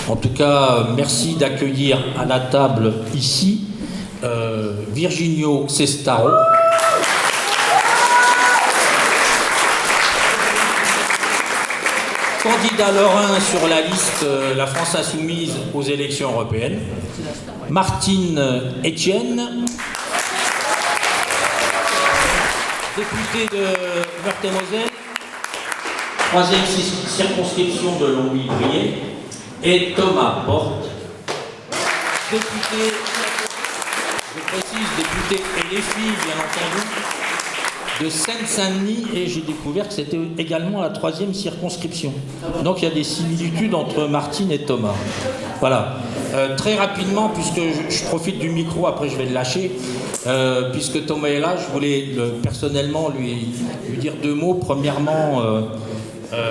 En tout cas, merci d'accueillir à la table ici Virginio Sestaro. Candidat lorrain sur la liste La France Insoumise aux élections européennes. Martine Etienne, députée de Meurthe-et-Moselle, 3e circonscription de Longwy-Briey, et Thomas Porte, député, je précise, député et les filles, bien entendu, de Seine-Saint-Denis, et j'ai découvert que c'était également la 3e circonscription. Donc il y a des similitudes entre Martine et Thomas. Voilà. Très rapidement, puisque je profite du micro, après je vais le lâcher, puisque Thomas est là, je voulais personnellement lui dire 2 mots. Premièrement,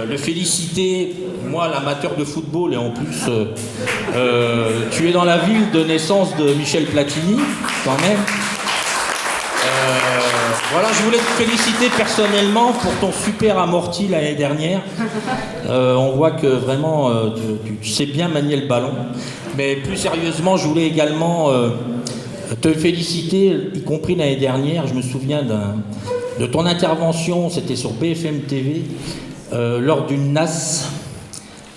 le féliciter, moi l'amateur de football, et en plus tu es dans la ville de naissance de Michel Platini, quand même. Voilà, je voulais te féliciter personnellement pour ton super amorti l'année dernière. On voit que vraiment tu sais bien manier le ballon. Mais plus sérieusement, je voulais également te féliciter, y compris l'année dernière. Je me souviens de ton intervention, c'était sur BFM TV, lors d'une NAS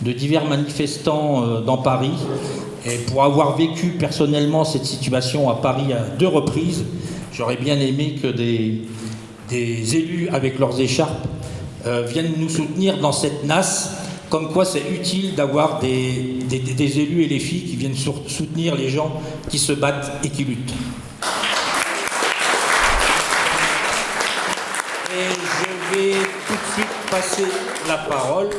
de divers manifestants dans Paris. Et pour avoir vécu personnellement cette situation à Paris à 2 reprises, j'aurais bien aimé que des élus avec leurs écharpes viennent nous soutenir dans cette NAS, comme quoi c'est utile d'avoir des élus et les filles qui viennent soutenir les gens qui se battent et qui luttent. Et je vais tout de suite passer la parole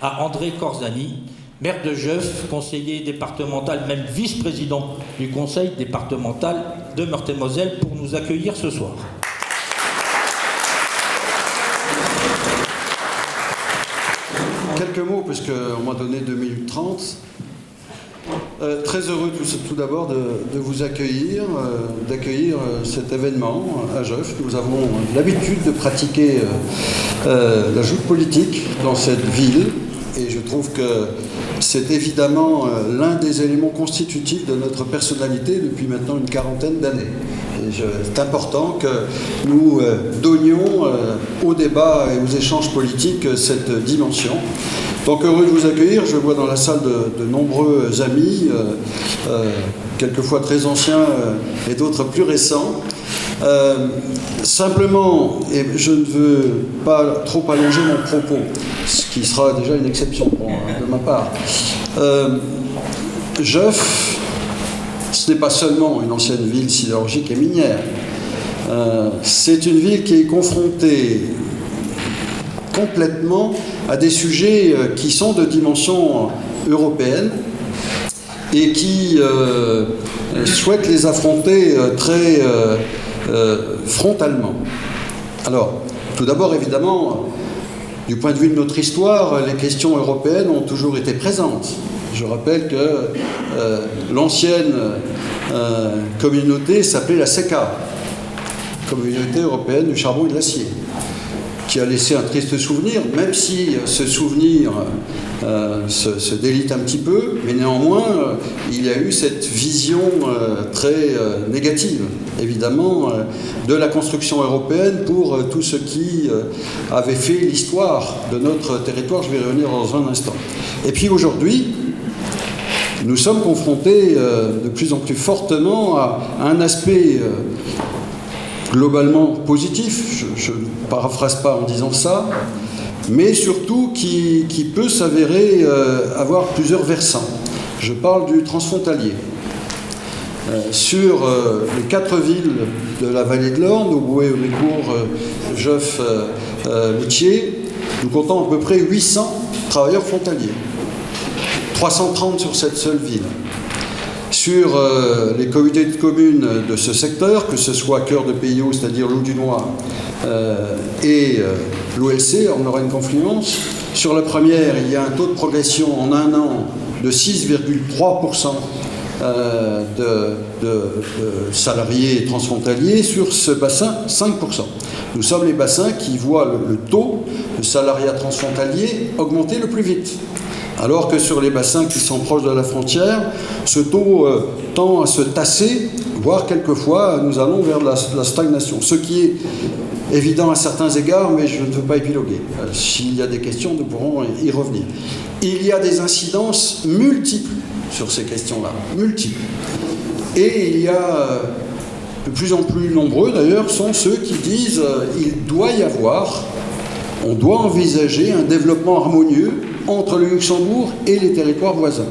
à André Corzani, maire de Jeuf, conseiller départemental, même vice-président du conseil départemental de Meurthe-et-Moselle, pour nous accueillir ce soir. Quelques mots, puisqu'on m'a donné 2 minutes 30. Très heureux tout d'abord de vous accueillir, d'accueillir cet événement à Jeuf. Nous avons l'habitude de pratiquer la joute politique dans cette ville, et je trouve que c'est évidemment l'un des éléments constitutifs de notre personnalité depuis maintenant une 40aine d'années. C'est important que nous donnions au débat et aux échanges politiques cette dimension. Donc heureux de vous accueillir. Je vois dans la salle de nombreux amis, quelquefois très anciens et d'autres plus récents. Simplement, et je ne veux pas trop allonger mon propos, ce qui sera déjà une exception de ma part. Jeuf, ce n'est pas seulement une ancienne ville sidérurgique et minière. C'est une ville qui est confrontée complètement à des sujets qui sont de dimension européenne et qui souhaitent les affronter très frontalement. Alors, tout d'abord, évidemment, du point de vue de notre histoire, les questions européennes ont toujours été présentes. Je rappelle que l'ancienne communauté s'appelait la CECA, Communauté européenne du charbon et de l'acier, qui a laissé un triste souvenir, même si ce souvenir se délite un petit peu, mais néanmoins, il y a eu cette vision très négative, évidemment, de la construction européenne pour tout ce qui avait fait l'histoire de notre territoire. Je vais y revenir dans un instant. Et puis aujourd'hui, nous sommes confrontés de plus en plus fortement à un aspect globalement positif, je ne paraphrase pas en disant ça, mais surtout qui peut s'avérer avoir plusieurs versants. Je parle du transfrontalier. Sur les 4 villes de la vallée de l'Orne, Aubois, Aubécourt, Jeuf, Moutier, nous comptons à peu près 800 travailleurs frontaliers. 330 sur cette seule ville. Sur les communautés de communes de ce secteur, que ce soit Cœur de Peillot, c'est-à-dire Loup-du-Noir, et l'OLC, on aura une confluence. Sur la première, il y a un taux de progression en un an de 6,3% de salariés transfrontaliers. Sur ce bassin, 5%. Nous sommes les bassins qui voient le taux de salariat transfrontalier augmenter le plus vite. Alors que sur les bassins qui sont proches de la frontière, ce taux tend à se tasser, voire quelquefois nous allons vers la stagnation. Ce qui est évident à certains égards, mais je ne veux pas épiloguer. S'il y a des questions, nous pourrons y revenir. Il y a des incidences multiples sur ces questions-là, multiples. Et il y a, de plus en plus nombreux d'ailleurs, sont ceux qui disent il doit y avoir, on doit envisager un développement harmonieux entre le Luxembourg et les territoires voisins.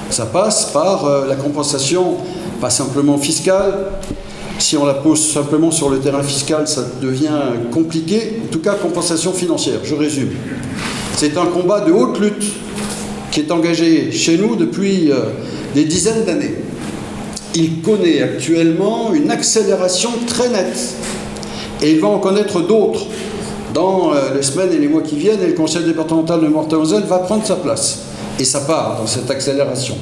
Ça passe par la compensation, pas simplement fiscale. Si on la pose simplement sur le terrain fiscal, ça devient compliqué. En tout cas, compensation financière, je résume. C'est un combat de haute lutte qui est engagé chez nous depuis des dizaines d'années. Il connaît actuellement une accélération très nette. Et il va en connaître d'autres dans les semaines et les mois qui viennent, et le conseil départemental de Meurthe-et-Moselle va prendre sa place. Et ça part dans cette accélération.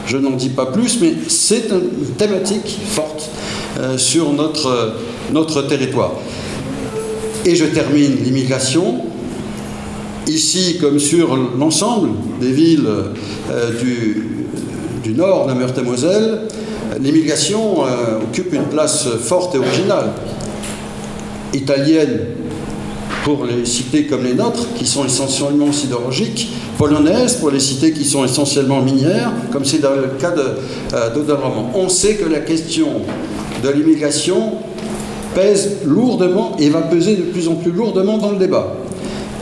Je n'en dis pas plus, mais c'est une thématique forte sur notre territoire. Et je termine l'immigration. Ici, comme sur l'ensemble des villes du nord de Meurthe-et-Moselle, l'immigration occupe une place forte et originale. Italienne, pour les cités comme les nôtres, qui sont essentiellement sidérurgiques, polonaise, pour les cités qui sont essentiellement minières, comme c'est dans le cas d'Auderlament. On sait que la question de l'immigration pèse lourdement et va peser de plus en plus lourdement dans le débat,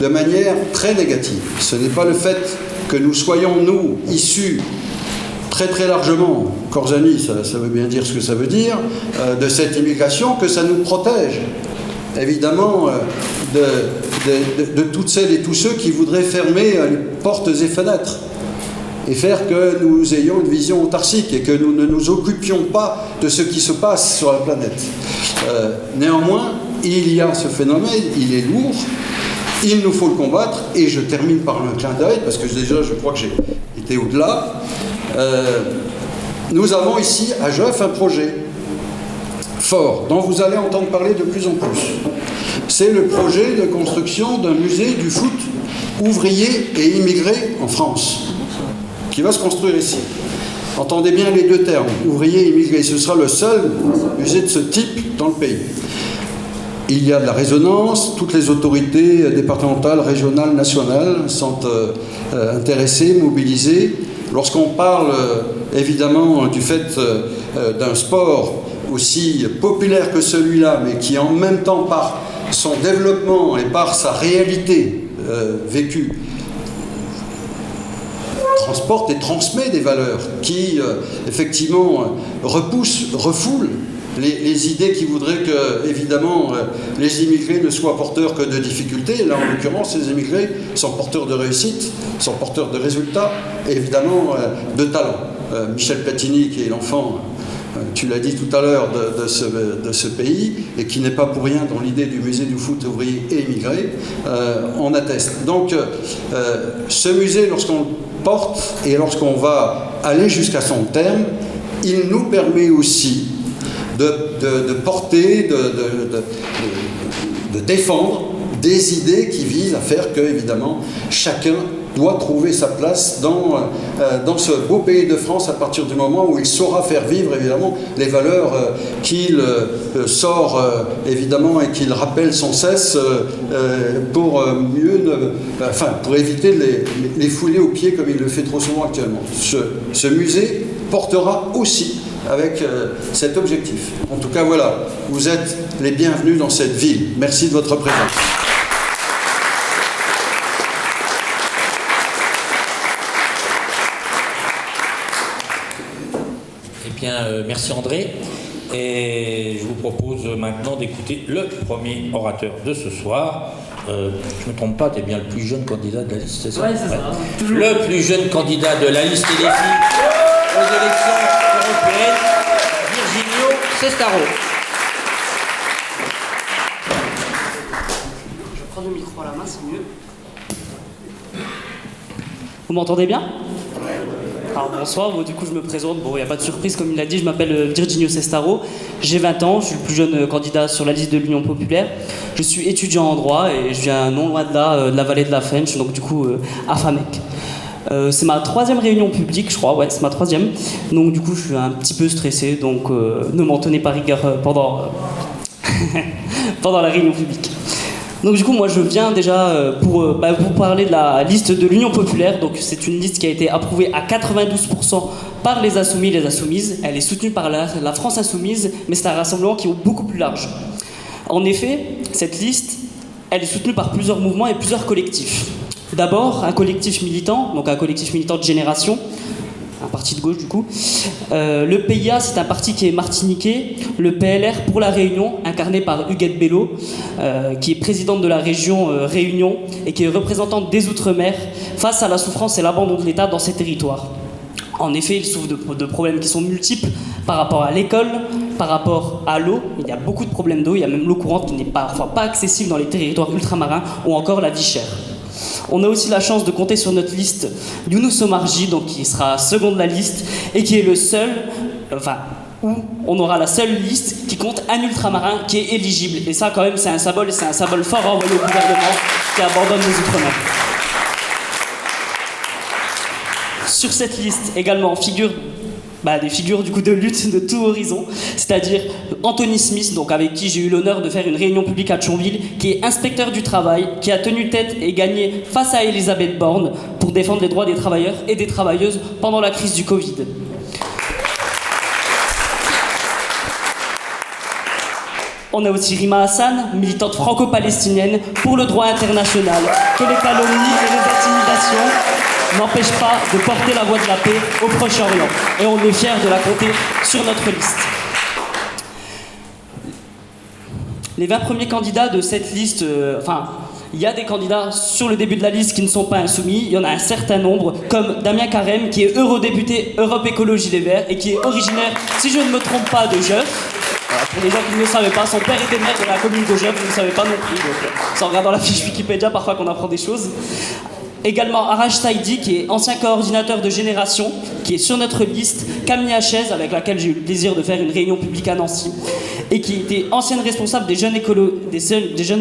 de manière très négative. Ce n'est pas le fait que nous soyons, nous, issus très très largement, Corzani, ça veut bien dire ce que ça veut dire, de cette immigration, que ça nous protège, évidemment, de toutes celles et tous ceux qui voudraient fermer les portes et fenêtres et faire que nous ayons une vision autarcique et que nous ne nous occupions pas de ce qui se passe sur la planète. Néanmoins, il y a ce phénomène, il est lourd, il nous faut le combattre, et je termine par un clin d'œil, parce que déjà je crois que j'ai été au-delà. Nous avons ici à Geoff un projet fort, dont vous allez entendre parler de plus en plus. C'est le projet de construction d'un musée du foot ouvrier et immigré en France, qui va se construire ici. Entendez bien les deux termes, ouvrier et immigré. Ce sera le seul musée de ce type dans le pays. Il y a de la résonance, toutes les autorités départementales, régionales, nationales sont intéressées, mobilisées. Lorsqu'on parle évidemment du fait d'un sport aussi populaire que celui-là, mais qui en même temps par son développement et par sa réalité vécue transporte et transmet des valeurs qui effectivement refoulent les idées qui voudraient que, évidemment, les immigrés ne soient porteurs que de difficultés. Et là, en l'occurrence, les immigrés sont porteurs de réussite, sont porteurs de résultats, et évidemment de talent. Michel Platini, qui est l'enfant, tu l'as dit tout à l'heure, de ce pays, et qui n'est pas pour rien dans l'idée du musée du foot ouvrier et immigré, en atteste. Donc, ce musée, lorsqu'on le porte, et lorsqu'on va aller jusqu'à son terme, il nous permet aussi de porter, de défendre des idées qui visent à faire que, évidemment, chacun doit trouver sa place dans ce beau pays de France à partir du moment où il saura faire vivre, évidemment, les valeurs qu'il sort, évidemment, et qu'il rappelle sans cesse pour pour éviter de les fouler aux pieds comme il le fait trop souvent actuellement. Ce musée portera aussi avec cet objectif. En tout cas, voilà, vous êtes les bienvenus dans cette ville. Merci de votre présence. Eh bien, merci André. Et je vous propose maintenant d'écouter le premier orateur de ce soir. Je ne me trompe pas, tu es bien le plus jeune candidat de la liste, c'est ça? Oui, c'est ça. Toujours. Le plus jeune candidat de la liste des filles aux élections européennes, Virginio Cestaro. Je vais prendre le micro à la main, c'est mieux. Vous m'entendez bien? Alors bonsoir, bon, du coup je me présente, bon il n'y a pas de surprise comme il l'a dit, je m'appelle Virginio Cestaro, j'ai 20 ans, je suis le plus jeune candidat sur la liste de l'Union Populaire, je suis étudiant en droit et je viens non loin de là, de la vallée de la Fench, donc du coup à Famec. C'est ma 3e réunion publique, je crois, ouais, c'est ma 3e. Donc du coup, je suis un petit peu stressé, donc ne m'en tenez pas rigueur pendant, pendant la réunion publique. Donc du coup, moi je viens déjà pour vous parler de la liste de l'Union populaire. Donc c'est une liste qui a été approuvée à 92% par les insoumis et les insoumises. Elle est soutenue par la France insoumise, mais c'est un rassemblement qui est beaucoup plus large. En effet, cette liste, elle est soutenue par plusieurs mouvements et plusieurs collectifs. D'abord, un collectif militant, donc un collectif militant de génération, un parti de gauche du coup. Le PIA, c'est un parti qui est martiniquais. Le PLR pour la Réunion, incarné par Huguette Bello, qui est présidente de la région Réunion et qui est représentante des Outre-mer face à la souffrance et l'abandon de l'État dans ces territoires. En effet, il souffre de problèmes qui sont multiples par rapport à l'école, par rapport à l'eau. Il y a beaucoup de problèmes d'eau, il y a même l'eau courante qui n'est parfois pas accessible dans les territoires ultramarins, ou encore la vie chère. On a aussi la chance de compter sur notre liste Younous Omarji, donc qui sera second de la liste, et qui est le seul, où on aura la seule liste qui compte un ultramarin qui est éligible. Et ça, quand même, c'est un symbole fort à envoyer au gouvernement qui abandonne les Outre-mer. Sur cette liste également figurent des figures du coup de lutte de tout horizon, c'est-à-dire Anthony Smith, donc avec qui j'ai eu l'honneur de faire une réunion publique à Thionville, qui est inspecteur du travail, qui a tenu tête et gagné face à Elisabeth Borne pour défendre les droits des travailleurs et des travailleuses pendant la crise du Covid. On a aussi Rima Hassan, militante franco-palestinienne pour le droit international, que les calomnies et les intimidations n'empêchent pas de porter la voix de la paix au Proche-Orient. Et on est fiers de la compter sur notre liste. Les 20 premiers candidats de cette liste, il y a des candidats sur le début de la liste qui ne sont pas insoumis. Il y en a un certain nombre, comme Damien Carême, qui est eurodéputé Europe Écologie Les Verts et qui est originaire, si je ne me trompe pas, de Jeuf. Voilà, pour les gens qui ne le savaient pas, son père était maire de la commune de Jeuf, vous ne le savez pas non plus. Donc, ça regarde dans la fiche Wikipédia parfois qu'on apprend des choses. Également Arash Saïdi, qui est ancien coordinateur de Génération, qui est sur notre liste. Camille Hachez, avec laquelle j'ai eu le plaisir de faire une réunion publique à Nancy, et qui était ancienne responsable des jeunes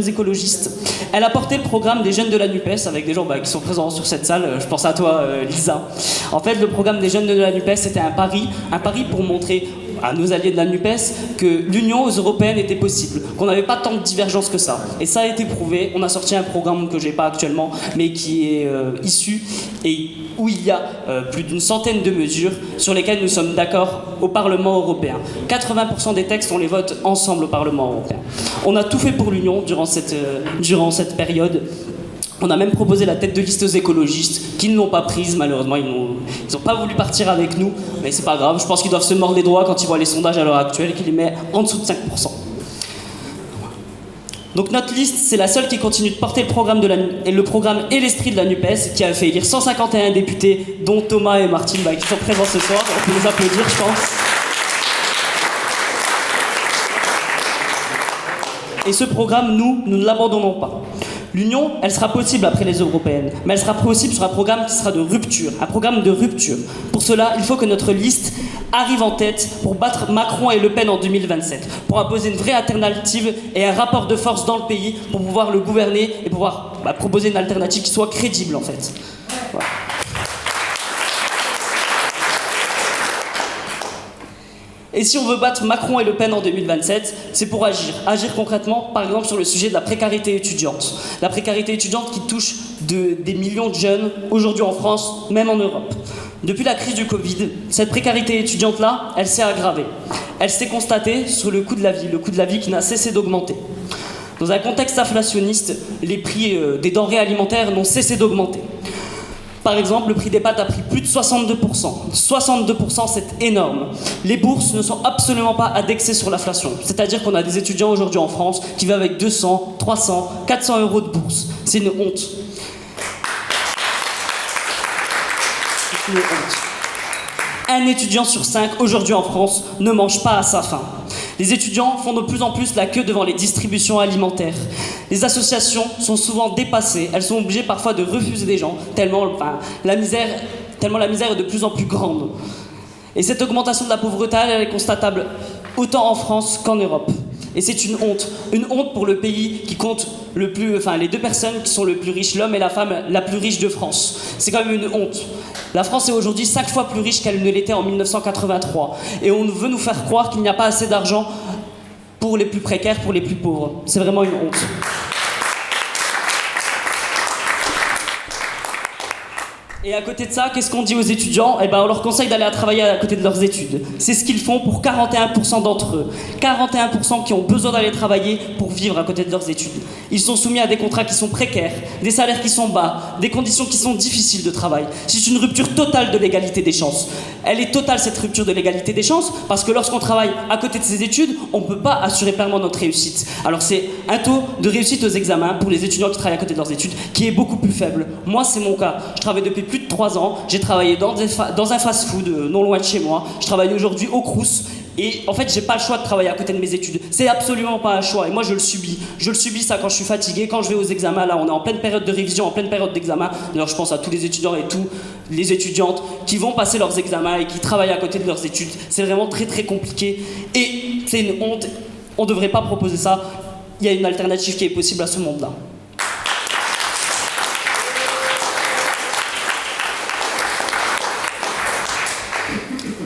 écologistes. Elle a porté le programme des jeunes de la NUPES, avec des gens qui sont présents sur cette salle. Je pense à toi, Lisa. En fait, le programme des jeunes de la NUPES, c'était un pari pour montrer à nos alliés de la NUPES que l'Union européenne était possible, qu'on n'avait pas tant de divergences que ça. Et ça a été prouvé. On a sorti un programme que j'ai pas actuellement, mais qui est issu et où il y a plus d'une centaine de mesures sur lesquelles nous sommes d'accord au Parlement européen. 80% des textes, on les vote ensemble au Parlement européen. On a tout fait pour l'Union durant cette période. On a même proposé la tête de liste aux écologistes, qui ne l'ont pas prise, malheureusement. Ils n'ont pas voulu partir avec nous, mais c'est pas grave. Je pense qu'ils doivent se mordre les doigts quand ils voient les sondages à l'heure actuelle et qu'ils les mettent en dessous de 5%. Donc notre liste, c'est la seule qui continue de porter le programme et l'esprit de la NUPES, qui a fait élire 151 députés, dont Thomas et Martine, qui sont présents ce soir. On peut les applaudir, je pense. Et ce programme, nous ne l'abandonnons pas. L'union, elle sera possible après les européennes, mais elle sera possible sur un programme qui sera de rupture, un programme de rupture. Pour cela, il faut que notre liste arrive en tête pour battre Macron et Le Pen en 2027, pour imposer une vraie alternative et un rapport de force dans le pays pour pouvoir le gouverner et pouvoir proposer une alternative qui soit crédible en fait. Voilà. Et si on veut battre Macron et Le Pen en 2027, c'est pour agir. Agir concrètement, par exemple, sur le sujet de la précarité étudiante. La précarité étudiante qui touche des millions de jeunes, aujourd'hui en France, même en Europe. Depuis la crise du Covid, cette précarité étudiante-là, elle s'est aggravée. Elle s'est constatée sur le coût de la vie qui n'a cessé d'augmenter. Dans un contexte inflationniste, les prix des denrées alimentaires n'ont cessé d'augmenter. Par exemple, le prix des pâtes a pris plus de 62%. 62%, c'est énorme. Les bourses ne sont absolument pas indexées sur l'inflation. C'est-à-dire qu'on a des étudiants aujourd'hui en France qui vivent avec 200, 300, 400 euros de bourse. C'est une honte. C'est une honte. Un étudiant sur 5 aujourd'hui en France ne mange pas à sa faim. Les étudiants font de plus en plus la queue devant les distributions alimentaires. Les associations sont souvent dépassées. Elles sont obligées parfois de refuser des gens, tellement la misère est de plus en plus grande. Et cette augmentation de la pauvreté, elle est constatable autant en France qu'en Europe. Et c'est une honte pour le pays qui compte le plus, enfin les deux personnes qui sont le plus riches, l'homme et la femme la plus riche de France. C'est quand même une honte. La France est aujourd'hui 5 fois plus riche qu'elle ne l'était en 1983. Et on veut nous faire croire qu'il n'y a pas assez d'argent pour les plus précaires, pour les plus pauvres. C'est vraiment une honte. Et à côté de ça, qu'est-ce qu'on dit aux étudiants? Eh ben, on leur conseille d'aller travailler à côté de leurs études. C'est ce qu'ils font pour 41% d'entre eux. 41% qui ont besoin d'aller travailler pour vivre à côté de leurs études. Ils sont soumis à des contrats qui sont précaires, des salaires qui sont bas, des conditions qui sont difficiles de travail. C'est une rupture totale de l'égalité des chances. Elle est totale, cette rupture de l'égalité des chances, parce que lorsqu'on travaille à côté de ses études, on ne peut pas assurer pleinement notre réussite. Alors c'est un taux de réussite aux examens pour les étudiants qui travaillent à côté de leurs études qui est beaucoup plus faible. Moi, c'est mon cas. Je travaille depuis plus de 3 ans. J'ai travaillé dans un fast-food non loin de chez moi. Je travaille aujourd'hui au Crous. Et en fait, j'ai pas le choix de travailler à côté de mes études. C'est absolument pas un choix. Et moi, je le subis. Je le subis, ça, quand je suis fatigué, quand je vais aux examens. Là, on est en pleine période de révision, en pleine période d'examen. D'ailleurs, je pense à tous les étudiants et toutes les étudiantes qui vont passer leurs examens et qui travaillent à côté de leurs études. C'est vraiment très, très compliqué. Et c'est une honte. On devrait pas proposer ça. Il y a une alternative qui est possible à ce monde-là.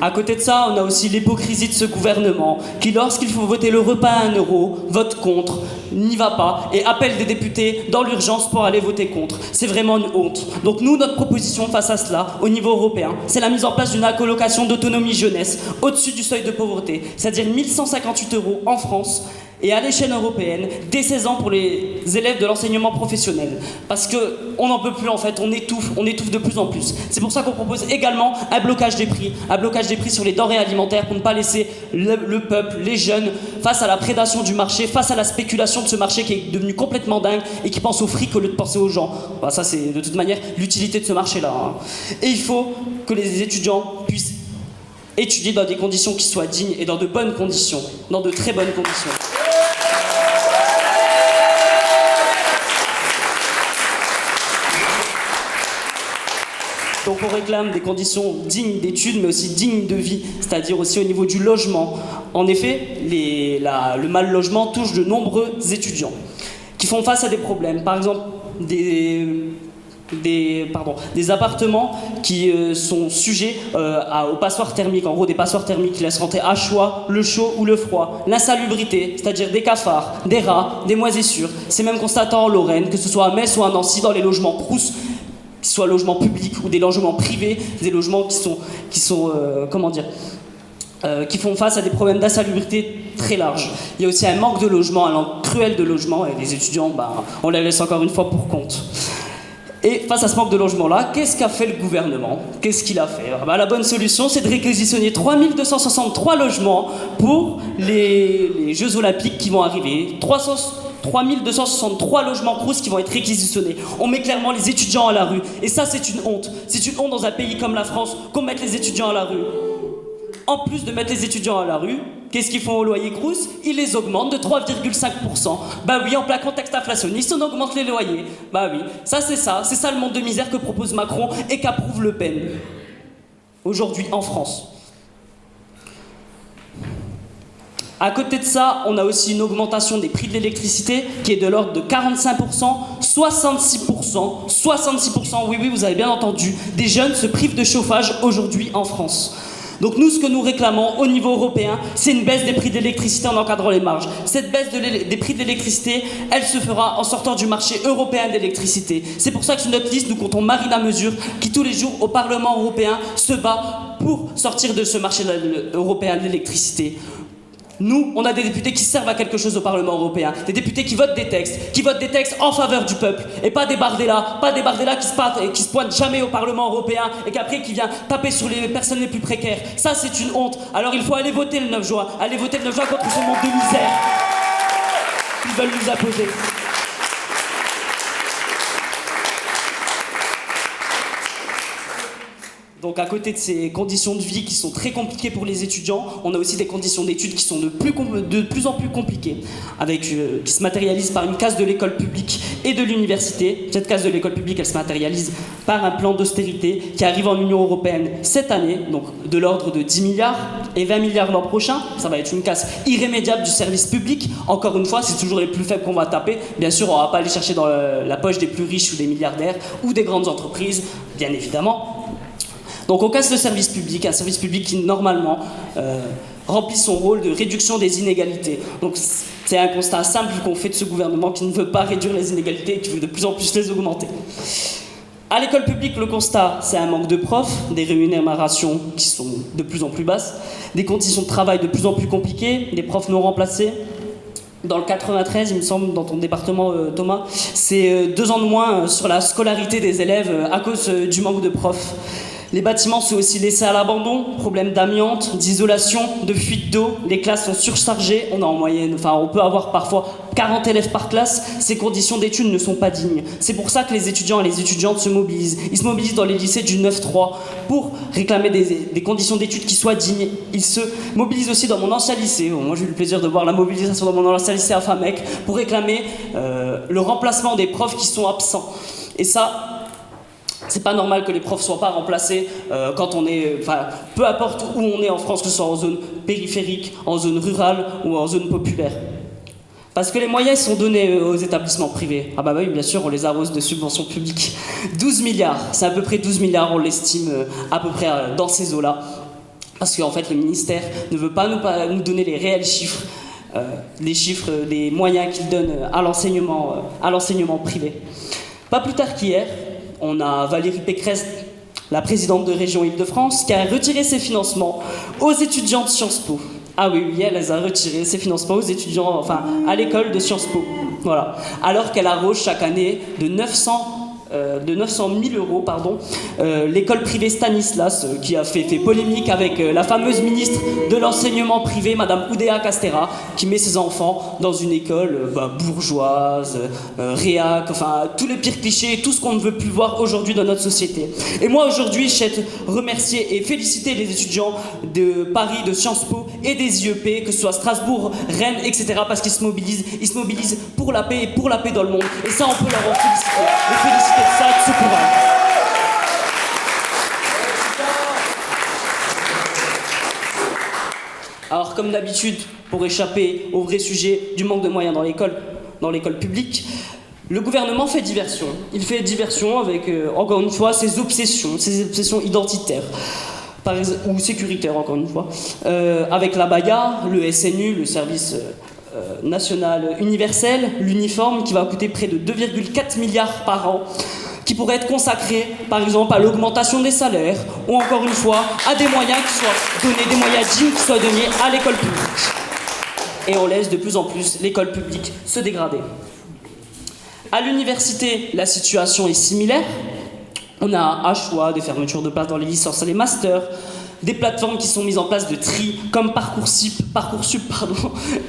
À côté de ça, on a aussi l'hypocrisie de ce gouvernement qui, lorsqu'il faut voter le repas à 1 euro, vote contre, n'y va pas et appelle des députés dans l'urgence pour aller voter contre. C'est vraiment une honte. Donc nous, notre proposition face à cela, au niveau européen, c'est la mise en place d'une allocation d'autonomie jeunesse au-dessus du seuil de pauvreté, c'est-à-dire 1158 € en France et à l'échelle européenne, dès 16 ans pour les élèves de l'enseignement professionnel. Parce qu'on n'en peut plus en fait, on étouffe de plus en plus. C'est pour ça qu'on propose également un blocage des prix sur les denrées alimentaires pour ne pas laisser le peuple, les jeunes, face à la prédation du marché, face à la spéculation de ce marché qui est devenu complètement dingue et qui pense au fric au lieu de penser aux gens. Bah, ça c'est de toute manière l'utilité de ce marché-là. Hein. Et il faut que les étudiants puissent étudier dans des conditions qui soient dignes et dans de bonnes conditions, dans de très bonnes conditions. Donc on réclame des conditions dignes d'études, mais aussi dignes de vie, c'est-à-dire aussi au niveau du logement. En effet, le mal logement touche de nombreux étudiants qui font face à des problèmes. Par exemple, des appartements qui sont sujets aux passoires thermiques. En gros, des passoires thermiques qui laissent rentrer à choix le chaud ou le froid. L'insalubrité, c'est-à-dire des cafards, des rats, des moisissures. C'est même constaté en Lorraine, que ce soit à Metz ou à Nancy, dans les logements Crous, qu'ils soient logements publics ou des logements privés, des logements qui font face à des problèmes d'insalubrité très larges. Il y a aussi un manque de logement, un manque cruel de logement, et les étudiants, on les laisse encore une fois pour compte. Et face à ce manque de logement-là, qu'est-ce qu'a fait le gouvernement? Qu'est-ce qu'il a fait? La bonne solution, c'est de réquisitionner 3263 logements pour les Jeux Olympiques qui vont arriver. 3263 logements Crous qui vont être réquisitionnés. On met clairement les étudiants à la rue. Et ça, c'est une honte. C'est une honte dans un pays comme la France qu'on mette les étudiants à la rue. En plus de mettre les étudiants à la rue, qu'est-ce qu'ils font au loyer Crous? Ils les augmentent de 3,5%. Bah oui, en plein contexte inflationniste, on augmente les loyers. Bah oui, c'est ça le monde de misère que propose Macron et qu'approuve Le Pen. Aujourd'hui, en France. À côté de ça, on a aussi une augmentation des prix de l'électricité qui est de l'ordre de 45%, 66%, oui, vous avez bien entendu, des jeunes se privent de chauffage aujourd'hui en France. Donc nous, ce que nous réclamons au niveau européen, c'est une baisse des prix de l'électricité en encadrant les marges. Cette baisse des prix de l'électricité, elle se fera en sortant du marché européen d'électricité. C'est pour ça que sur notre liste, nous comptons Marine Lamezure, qui tous les jours au Parlement européen se bat pour sortir de ce marché européen de l'électricité. Nous, on a des députés qui servent à quelque chose au Parlement européen, des députés qui votent des textes en faveur du peuple, et pas des Bardella qui se pointent jamais au Parlement européen et qu'après qui vient taper sur les personnes les plus précaires. Ça, c'est une honte. Alors il faut aller voter le 9 juin, contre ce monde de misère qu'ils veulent nous imposer. Donc à côté de ces conditions de vie qui sont très compliquées pour les étudiants, on a aussi des conditions d'études qui sont de plus en plus compliquées, qui se matérialisent par une casse de l'école publique et de l'université. Cette casse de l'école publique, elle se matérialise par un plan d'austérité qui arrive en Union européenne cette année, donc de l'ordre de 10 milliards et 20 milliards l'an prochain. Ça va être une casse irrémédiable du service public. Encore une fois, c'est toujours les plus faibles qu'on va taper. Bien sûr, on ne va pas aller chercher dans la poche des plus riches ou des milliardaires ou des grandes entreprises, bien évidemment. Donc on casse le service public, un service public qui normalement remplit son rôle de réduction des inégalités. Donc c'est un constat simple qu'on fait de ce gouvernement qui ne veut pas réduire les inégalités et qui veut de plus en plus les augmenter. À l'école publique, le constat, c'est un manque de profs, des rémunérations qui sont de plus en plus basses, des conditions de travail de plus en plus compliquées, des profs non remplacés. Dans le 93, il me semble, dans ton département, Thomas, c'est 2 ans de moins sur la scolarité des élèves à cause du manque de profs. Les bâtiments sont aussi laissés à l'abandon, problèmes d'amiante, d'isolation, de fuite d'eau, les classes sont surchargées, on a en moyenne, on peut avoir parfois 40 élèves par classe, ces conditions d'études ne sont pas dignes. C'est pour ça que les étudiants et les étudiantes se mobilisent. Ils se mobilisent dans les lycées du 9-3 pour réclamer des conditions d'études qui soient dignes. Ils se mobilisent aussi dans mon ancien lycée, moi j'ai eu le plaisir de voir la mobilisation dans mon ancien lycée à Famec, pour réclamer le remplacement des profs qui sont absents. Et ça, c'est pas normal que les profs soient pas remplacés quand on est, peu importe où on est en France, que ce soit en zone périphérique, en zone rurale ou en zone populaire. Parce que les moyens sont donnés aux établissements privés. Ah bah oui, bien sûr, on les arrose de subventions publiques. 12 milliards, c'est à peu près 12 milliards, on l'estime à peu près dans ces eaux-là. Parce qu'en fait, le ministère ne veut pas nous donner les réels chiffres, les chiffres des moyens qu'il donne à l'enseignement privé. Pas plus tard qu'hier, on a Valérie Pécresse, la présidente de région Île-de-France, qui a retiré ses financements aux étudiants de Sciences Po. Ah oui, elle a retiré ses financements aux étudiants, à l'école de Sciences Po. Voilà. Alors qu'elle arrose chaque année de 900 000 euros, l'école privée Stanislas, qui a fait polémique avec la fameuse ministre de l'enseignement privé, Madame Oudéa Castéra, qui met ses enfants dans une école bourgeoise, réac, tous les pires clichés, tout ce qu'on ne veut plus voir aujourd'hui dans notre société. Et moi aujourd'hui, je souhaite remercier et féliciter les étudiants de Paris, de Sciences Po et des IEP, que ce soit Strasbourg, Rennes, etc., parce qu'ils se mobilisent pour la paix et pour la paix dans le monde. Et ça, on peut leur en féliciter. De ça, de ce courage. Alors, comme d'habitude, pour échapper au vrai sujet du manque de moyens dans l'école publique, le gouvernement fait diversion. Il fait diversion avec, encore une fois, ses obsessions identitaires. Ou sécuritaires, encore une fois. Avec la BAYA, le SNU, le service national universel, l'uniforme, qui va coûter près de 2,4 milliards par an, qui pourrait être consacré, par exemple, à l'augmentation des salaires, ou encore une fois, à des moyens qui soient donnés, des moyens dignes qui soient donnés à l'école publique. Et on laisse de plus en plus l'école publique se dégrader. À l'université, la situation est similaire. On a à choix des fermetures de places dans les licences et les masters, des plateformes qui sont mises en place de tri comme Parcoursup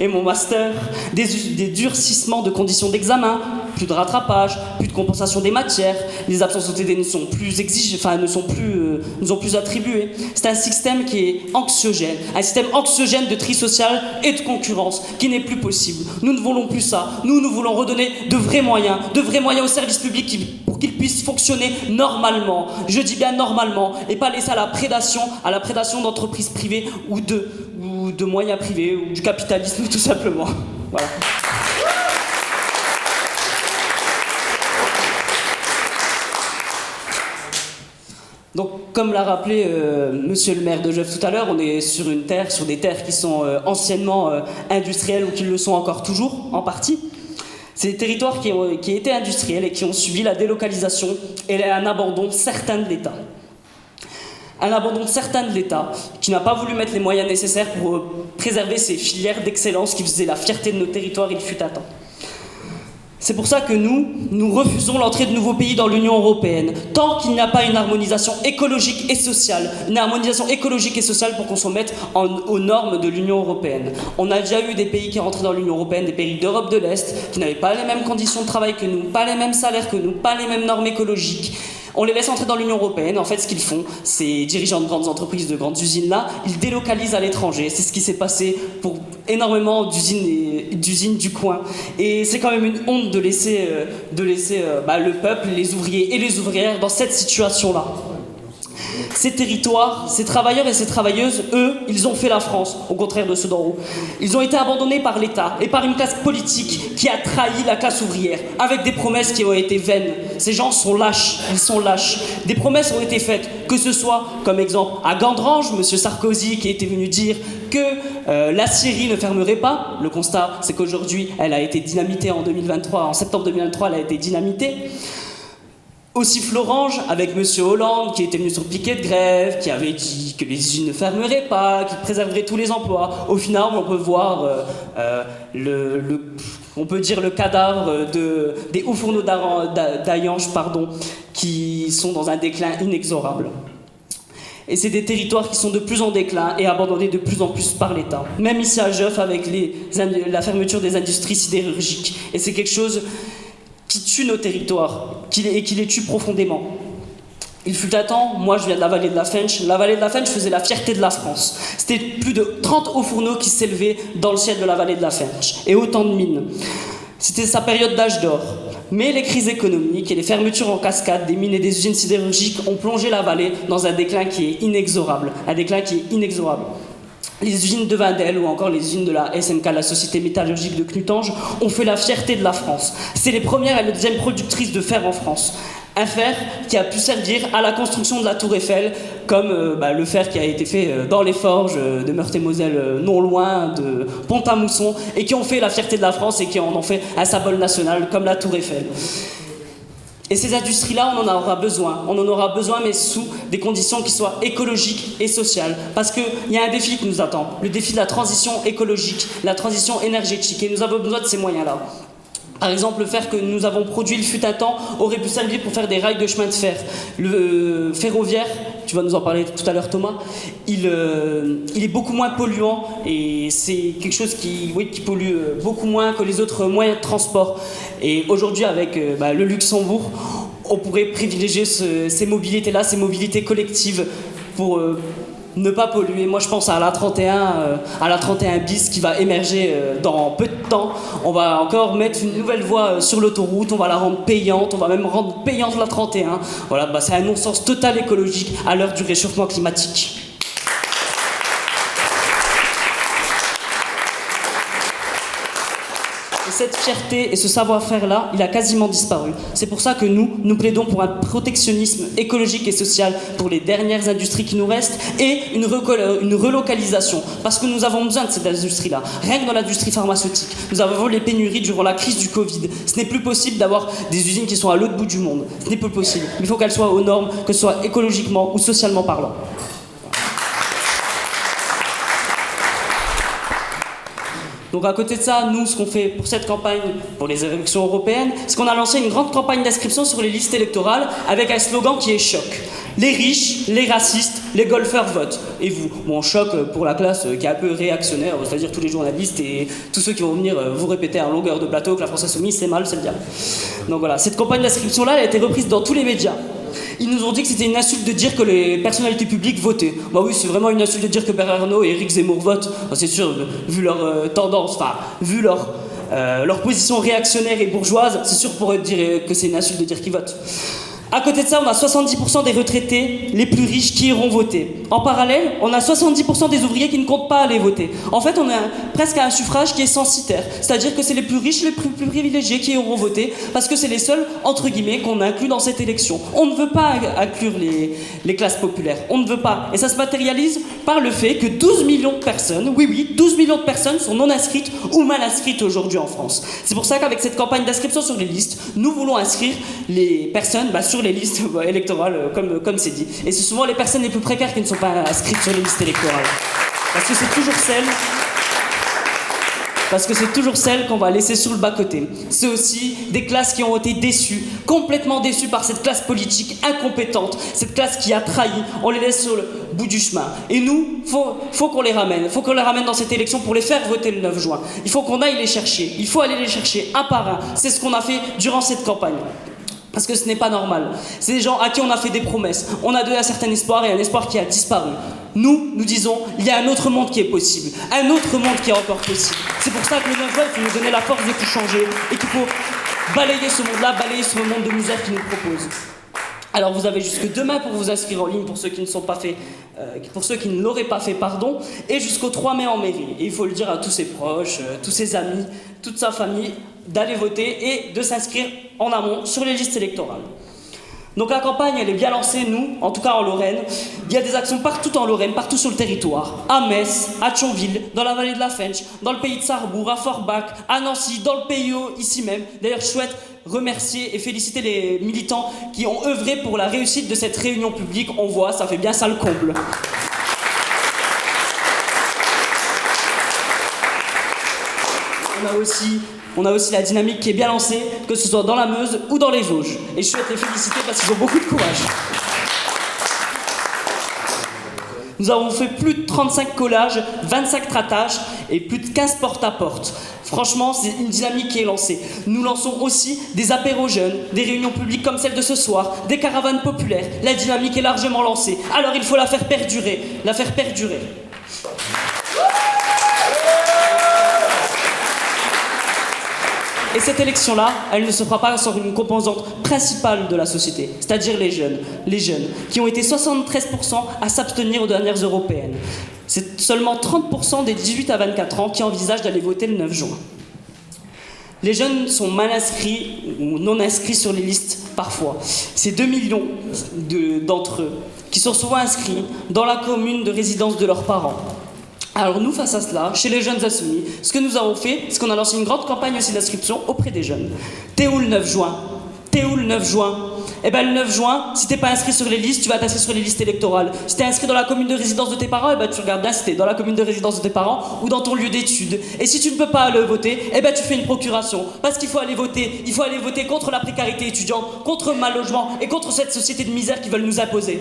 et mon master, des durcissements de conditions d'examen, plus de rattrapage, plus de compensation des matières, les absences OTD ne sont plus exigées, ne sont plus attribuées. C'est un système qui est anxiogène, un système anxiogène de tri social et de concurrence qui n'est plus possible. Nous ne voulons plus ça. Nous voulons redonner de vrais moyens au service public pour qu'il puisse fonctionner normalement. Je dis bien normalement, et pas laisser à la prédation d'entreprises privées ou de moyens privés ou du capitalisme tout simplement. Voilà. Donc, comme l'a rappelé monsieur le maire de Jeuve tout à l'heure, on est sur des terres qui sont anciennement industrielles ou qui le sont encore toujours, en partie. C'est des territoires qui étaient industriels et qui ont subi la délocalisation et un abandon certain de l'État. Un abandon certain de l'État qui n'a pas voulu mettre les moyens nécessaires pour préserver ces filières d'excellence qui faisaient la fierté de nos territoires il fut un temps. C'est pour ça que nous refusons l'entrée de nouveaux pays dans l'Union européenne, tant qu'il n'y a pas une harmonisation écologique et sociale. Une harmonisation écologique et sociale pour qu'on se mette aux normes de l'Union européenne. On a déjà eu des pays qui rentraient dans l'Union européenne, des pays d'Europe de l'Est, qui n'avaient pas les mêmes conditions de travail que nous, pas les mêmes salaires que nous, pas les mêmes normes écologiques. On les laisse entrer dans l'Union européenne. En fait, ce qu'ils font, ces dirigeants de grandes entreprises, de grandes usines-là, ils délocalisent à l'étranger. C'est ce qui s'est passé pour énormément d'usines du coin. Et c'est quand même une honte de laisser le peuple, les ouvriers et les ouvrières dans cette situation-là. Ces territoires, ces travailleurs et ces travailleuses, eux, ils ont fait la France, au contraire de ceux d'en haut. Ils ont été abandonnés par l'État et par une classe politique qui a trahi la classe ouvrière, avec des promesses qui ont été vaines. Ces gens sont lâches, ils sont lâches. Des promesses ont été faites, que ce soit, comme exemple, à Gandrange, M. Sarkozy qui était venu dire que la Syrie ne fermerait pas. Le constat, c'est qu'aujourd'hui, elle a été dynamitée en 2023, en septembre 2023, elle a été dynamitée. Aussi Florange, avec M. Hollande, qui était venu sur piquet de grève, qui avait dit que les usines ne fermeraient pas, qu'il préserverait tous les emplois. Au final, on peut voir on peut dire le cadavre des hauts fourneaux d'Ayange, qui sont dans un déclin inexorable. Et c'est des territoires qui sont de plus en déclin et abandonnés de plus en plus par l'État. Même ici à Geoff, avec la fermeture des industries sidérurgiques. Et c'est quelque chose qui tue nos territoires et qui les tue profondément. Il fut un temps, moi je viens de la vallée de la Fench, la vallée de la Fench faisait la fierté de la France. C'était plus de 30 hauts fourneaux qui s'élevaient dans le ciel de la vallée de la Fench, et autant de mines. C'était sa période d'âge d'or. Mais les crises économiques et les fermetures en cascade des mines et des usines sidérurgiques ont plongé la vallée dans un déclin qui est inexorable. Les usines de Wendel ou encore les usines de la SMK, la Société Métallurgique de Knutange, ont fait la fierté de la France. C'est les premières et les deuxièmes productrices de fer en France. Un fer qui a pu servir à la construction de la Tour Eiffel, comme le fer qui a été fait dans les forges de Meurthe-et-Moselle, non loin de Pont-à-Mousson, et qui ont fait la fierté de la France et qui en ont fait un symbole national, comme la Tour Eiffel. Et ces industries-là, on en aura besoin. On en aura besoin, mais sous des conditions qui soient écologiques et sociales. Parce qu'il y a un défi qui nous attend. Le défi de la transition écologique, la transition énergétique. Et nous avons besoin de ces moyens-là. Par exemple, le fer que nous avons produit, il fut un temps, aurait pu servir pour faire des rails de chemin de fer. Le ferroviaire, tu vas nous en parler tout à l'heure Thomas, il est beaucoup moins polluant et c'est quelque chose qui pollue beaucoup moins que les autres moyens de transport. Et aujourd'hui, avec le Luxembourg, on pourrait privilégier ces mobilités-là, ces mobilités collectives pour ne pas polluer. Moi je pense à la 31 bis qui va émerger dans peu de temps. On va encore mettre une nouvelle voie sur l'autoroute, on va la rendre payante, on va même rendre payante la 31. Voilà, c'est un non-sens total écologique à l'heure du réchauffement climatique. Et cette fierté et ce savoir-faire-là, il a quasiment disparu. C'est pour ça que nous plaidons pour un protectionnisme écologique et social pour les dernières industries qui nous restent et une relocalisation. Parce que nous avons besoin de cette industrie-là. Rien que dans l'industrie pharmaceutique. Nous avons les pénuries durant la crise du Covid. Ce n'est plus possible d'avoir des usines qui sont à l'autre bout du monde. Ce n'est plus possible. Il faut qu'elles soient aux normes, que ce soit écologiquement ou socialement parlant. Donc à côté de ça, nous, ce qu'on fait pour cette campagne, pour les élections européennes, c'est qu'on a lancé une grande campagne d'inscription sur les listes électorales avec un slogan qui est choc. Les riches, les racistes, les golfeurs votent. Et vous, bon, choc pour la classe qui est un peu réactionnaire, c'est-à-dire tous les journalistes et tous ceux qui vont venir vous répéter à longueur de plateau que la France insoumise c'est mal, c'est le diable. Donc voilà, cette campagne d'inscription-là, elle a été reprise dans tous les médias. Ils nous ont dit que c'était une insulte de dire que les personnalités publiques votaient. Bah oui, c'est vraiment une insulte de dire que Bernard Arnault et Éric Zemmour votent. Enfin, c'est sûr, vu leur tendance, vu leur position réactionnaire et bourgeoise, c'est sûr pour dire que c'est une insulte de dire qu'ils votent. À côté de ça, on a 70% des retraités les plus riches qui iront voter. En parallèle, on a 70% des ouvriers qui ne comptent pas aller voter. En fait, on a presque un suffrage qui est censitaire. C'est-à-dire que c'est les plus riches, les plus privilégiés qui iront voter parce que c'est les seuls, entre guillemets, qu'on inclut dans cette élection. On ne veut pas inclure les classes populaires. On ne veut pas. Et ça se matérialise par le fait que 12 millions de personnes, oui, 12 millions de personnes sont non inscrites ou mal inscrites aujourd'hui en France. C'est pour ça qu'avec cette campagne d'inscription sur les listes, nous voulons inscrire les personnes sur les listes électorales, comme c'est dit. Et c'est souvent les personnes les plus précaires qui ne sont pas inscrites sur les listes électorales. Parce que c'est toujours celles qu'on va laisser sur le bas-côté. C'est aussi des classes qui ont été déçues, complètement déçues par cette classe politique incompétente, cette classe qui a trahi. On les laisse sur le bout du chemin. Et nous, faut qu'on les ramène. Il faut qu'on les ramène dans cette élection pour les faire voter le 9 juin. Il faut qu'on aille les chercher. Il faut aller les chercher un par un. C'est ce qu'on a fait durant cette campagne. Parce que ce n'est pas normal. C'est des gens à qui on a fait des promesses. On a donné un certain espoir et un espoir qui a disparu. Nous disons, il y a un autre monde qui est possible. Un autre monde qui est encore possible. C'est pour ça que le 9 juin, il faut nous donner la force de tout changer et qu'il faut balayer ce monde-là, balayer ce monde de misère qu'il nous propose. Alors vous avez jusque demain pour vous inscrire en ligne pour ceux qui ne sont pas faits, pour ceux qui ne l'auraient pas fait, pardon, et jusqu'au 3 mai en mairie. Et il faut le dire à tous ses proches, tous ses amis, toute sa famille, d'aller voter et de s'inscrire en amont sur les listes électorales. Donc la campagne, elle est bien lancée, nous, en tout cas en Lorraine. Il y a des actions partout en Lorraine, partout sur le territoire. À Metz, à Thionville, dans la vallée de la Fench, dans le pays de Sarrebourg, à Forbach, à Nancy, dans le PIO, ici même. D'ailleurs, je souhaite remercier et féliciter les militants qui ont œuvré pour la réussite de cette réunion publique. On voit, ça fait bien ça le comble. On a aussi la dynamique qui est bien lancée, que ce soit dans la Meuse ou dans les Vosges. Et je souhaite les féliciter parce qu'ils ont beaucoup de courage. Nous avons fait plus de 35 collages, 25 tratages et plus de 15 porte-à-porte. Franchement, c'est une dynamique qui est lancée. Nous lançons aussi des apéros jeunes, des réunions publiques comme celle de ce soir, des caravanes populaires. La dynamique est largement lancée. Alors il faut la faire perdurer. La faire perdurer. Et cette élection-là, elle ne se fera pas sans une composante principale de la société, c'est-à-dire les jeunes, qui ont été 73% à s'abstenir aux dernières européennes. C'est seulement 30% des 18 à 24 ans qui envisagent d'aller voter le 9 juin. Les jeunes sont mal inscrits ou non inscrits sur les listes parfois. C'est 2 millions d'entre eux qui sont souvent inscrits dans la commune de résidence de leurs parents. Alors nous, face à cela, chez les jeunes insoumis, ce que nous avons fait, c'est qu'on a lancé une grande campagne aussi d'inscription auprès des jeunes. T'es où le 9 juin ? T'es où le 9 juin ? Eh ben le 9 juin, si t'es pas inscrit sur les listes, tu vas t'inscrire sur les listes électorales. Si t'es inscrit dans la commune de résidence de tes parents, eh ben tu regardes bien si t'es dans la commune de résidence de tes parents ou dans ton lieu d'études. Et si tu ne peux pas aller voter, eh ben tu fais une procuration. Parce qu'il faut aller voter. Il faut aller voter contre la précarité étudiante, contre le mal logement et contre cette société de misère qui veulent nous imposer.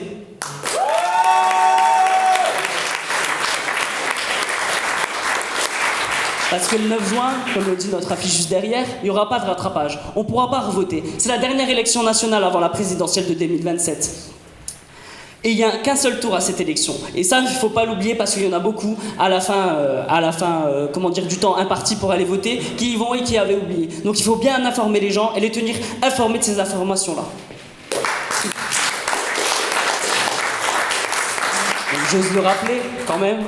Parce que le 9 juin, comme le dit notre affiche juste derrière, il n'y aura pas de rattrapage. On ne pourra pas revoter. C'est la dernière élection nationale avant la présidentielle de 2027. Et il n'y a qu'un seul tour à cette élection. Et ça, il ne faut pas l'oublier parce qu'il y en a beaucoup à la fin du temps imparti pour aller voter, qui y vont et qui avaient oublié. Donc il faut bien informer les gens et les tenir informés de ces informations-là. J'ose le rappeler quand même,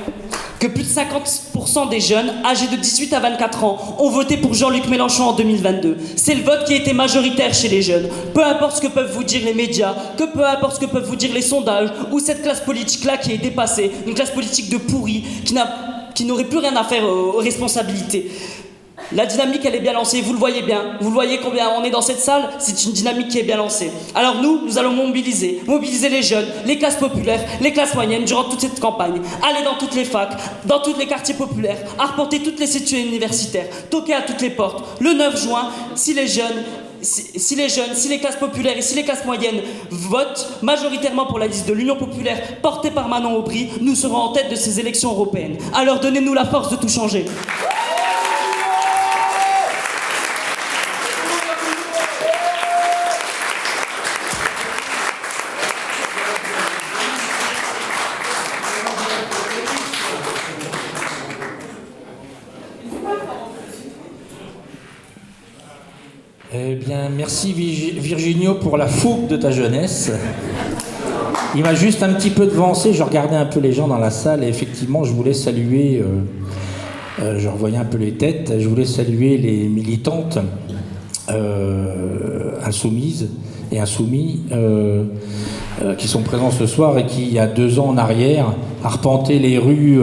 que plus de 50% des jeunes âgés de 18 à 24 ans ont voté pour Jean-Luc Mélenchon en 2022. C'est le vote qui a été majoritaire chez les jeunes. Peu importe ce que peuvent vous dire les médias, peu importe ce que peuvent vous dire les sondages, ou cette classe politique-là qui est dépassée, une classe politique de pourris, qui n'aurait plus rien à faire aux responsabilités. La dynamique, elle est bien lancée, vous le voyez bien. Vous voyez combien on est dans cette salle, c'est une dynamique qui est bien lancée. Alors nous allons mobiliser les jeunes, les classes populaires, les classes moyennes durant toute cette campagne. Aller dans toutes les facs, dans tous les quartiers populaires, arpenter toutes les situations universitaires, toquer à toutes les portes. Le 9 juin, si les classes populaires et si les classes moyennes votent majoritairement pour la liste de l'Union populaire portée par Manon Aubry, nous serons en tête de ces élections européennes. Alors donnez-nous la force de tout changer. Eh bien, merci Virginio pour la fougue de ta jeunesse. Il m'a juste un petit peu devancé, je regardais un peu les gens dans la salle et effectivement je voulais saluer, je revoyais un peu les têtes, je voulais saluer les militantes insoumises et insoumis qui sont présents ce soir et qui, il y a 2 ans en arrière, arpentaient les rues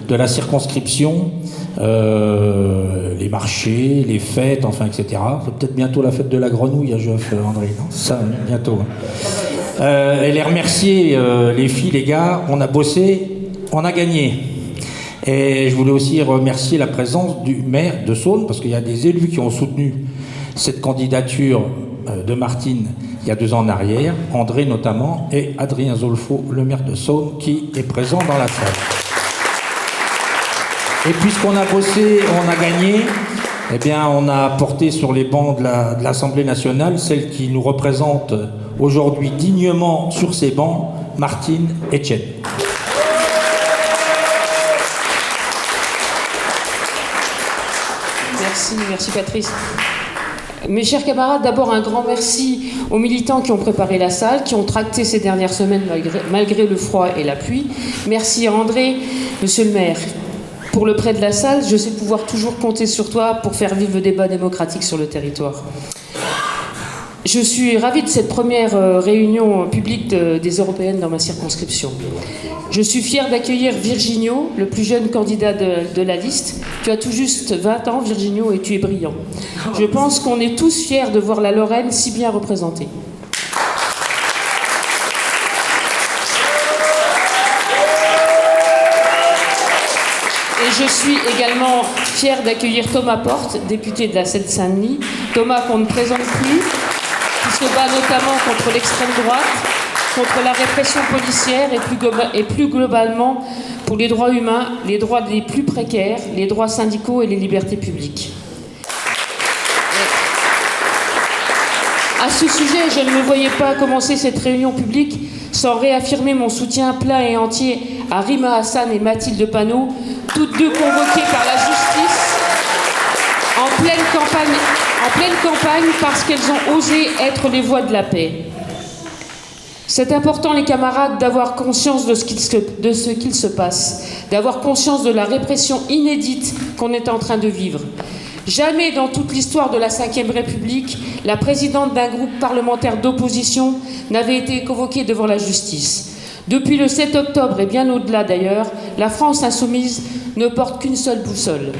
de la circonscription, les marchés, les fêtes, enfin, etc. C'est peut-être bientôt la fête de la grenouille à Geoff, André, non ? Ça, bientôt. Et les remercier, les filles, les gars, on a bossé, on a gagné. Et je voulais aussi remercier la présence du maire de Saône, parce qu'il y a des élus qui ont soutenu cette candidature de Martine il y a 2 ans en arrière, André notamment, et Adrien Zolfo, le maire de Saône, qui est présent dans la salle. Et puisqu'on a bossé, on a gagné, eh bien, on a porté sur les bancs de l'Assemblée nationale celle qui nous représente aujourd'hui dignement sur ces bancs, Martine Etienne. Merci Patrice. Mes chers camarades, d'abord un grand merci aux militants qui ont préparé la salle, qui ont tracté ces dernières semaines malgré le froid et la pluie. Merci à André, monsieur le maire. Pour le prêt de la salle, je sais pouvoir toujours compter sur toi pour faire vivre le débat démocratique sur le territoire. Je suis ravie de cette première réunion publique des européennes dans ma circonscription. Je suis fière d'accueillir Virginio, le plus jeune candidat de la liste. Tu as tout juste 20 ans, Virginio, et tu es brillant. Je pense qu'on est tous fiers de voir la Lorraine si bien représentée. Et je suis également fière d'accueillir Thomas Porte, député de la Seine-Saint-Denis. Thomas qu'on ne présente plus, qui se bat notamment contre l'extrême droite, contre la répression policière et plus globalement pour les droits humains, les droits les plus précaires, les droits syndicaux et les libertés publiques. À ce sujet, je ne me voyais pas commencer cette réunion publique sans réaffirmer mon soutien plein et entier à Rima Hassan et Mathilde Panot, toutes deux convoquées par la justice en pleine campagne parce qu'elles ont osé être les voix de la paix. C'est important, les camarades, d'avoir conscience de ce qu'il se passe, d'avoir conscience de la répression inédite qu'on est en train de vivre. Jamais dans toute l'histoire de la Ve République, la présidente d'un groupe parlementaire d'opposition n'avait été convoquée devant la justice. Depuis le 7 octobre, et bien au-delà d'ailleurs, la France insoumise ne porte qu'une seule boussole,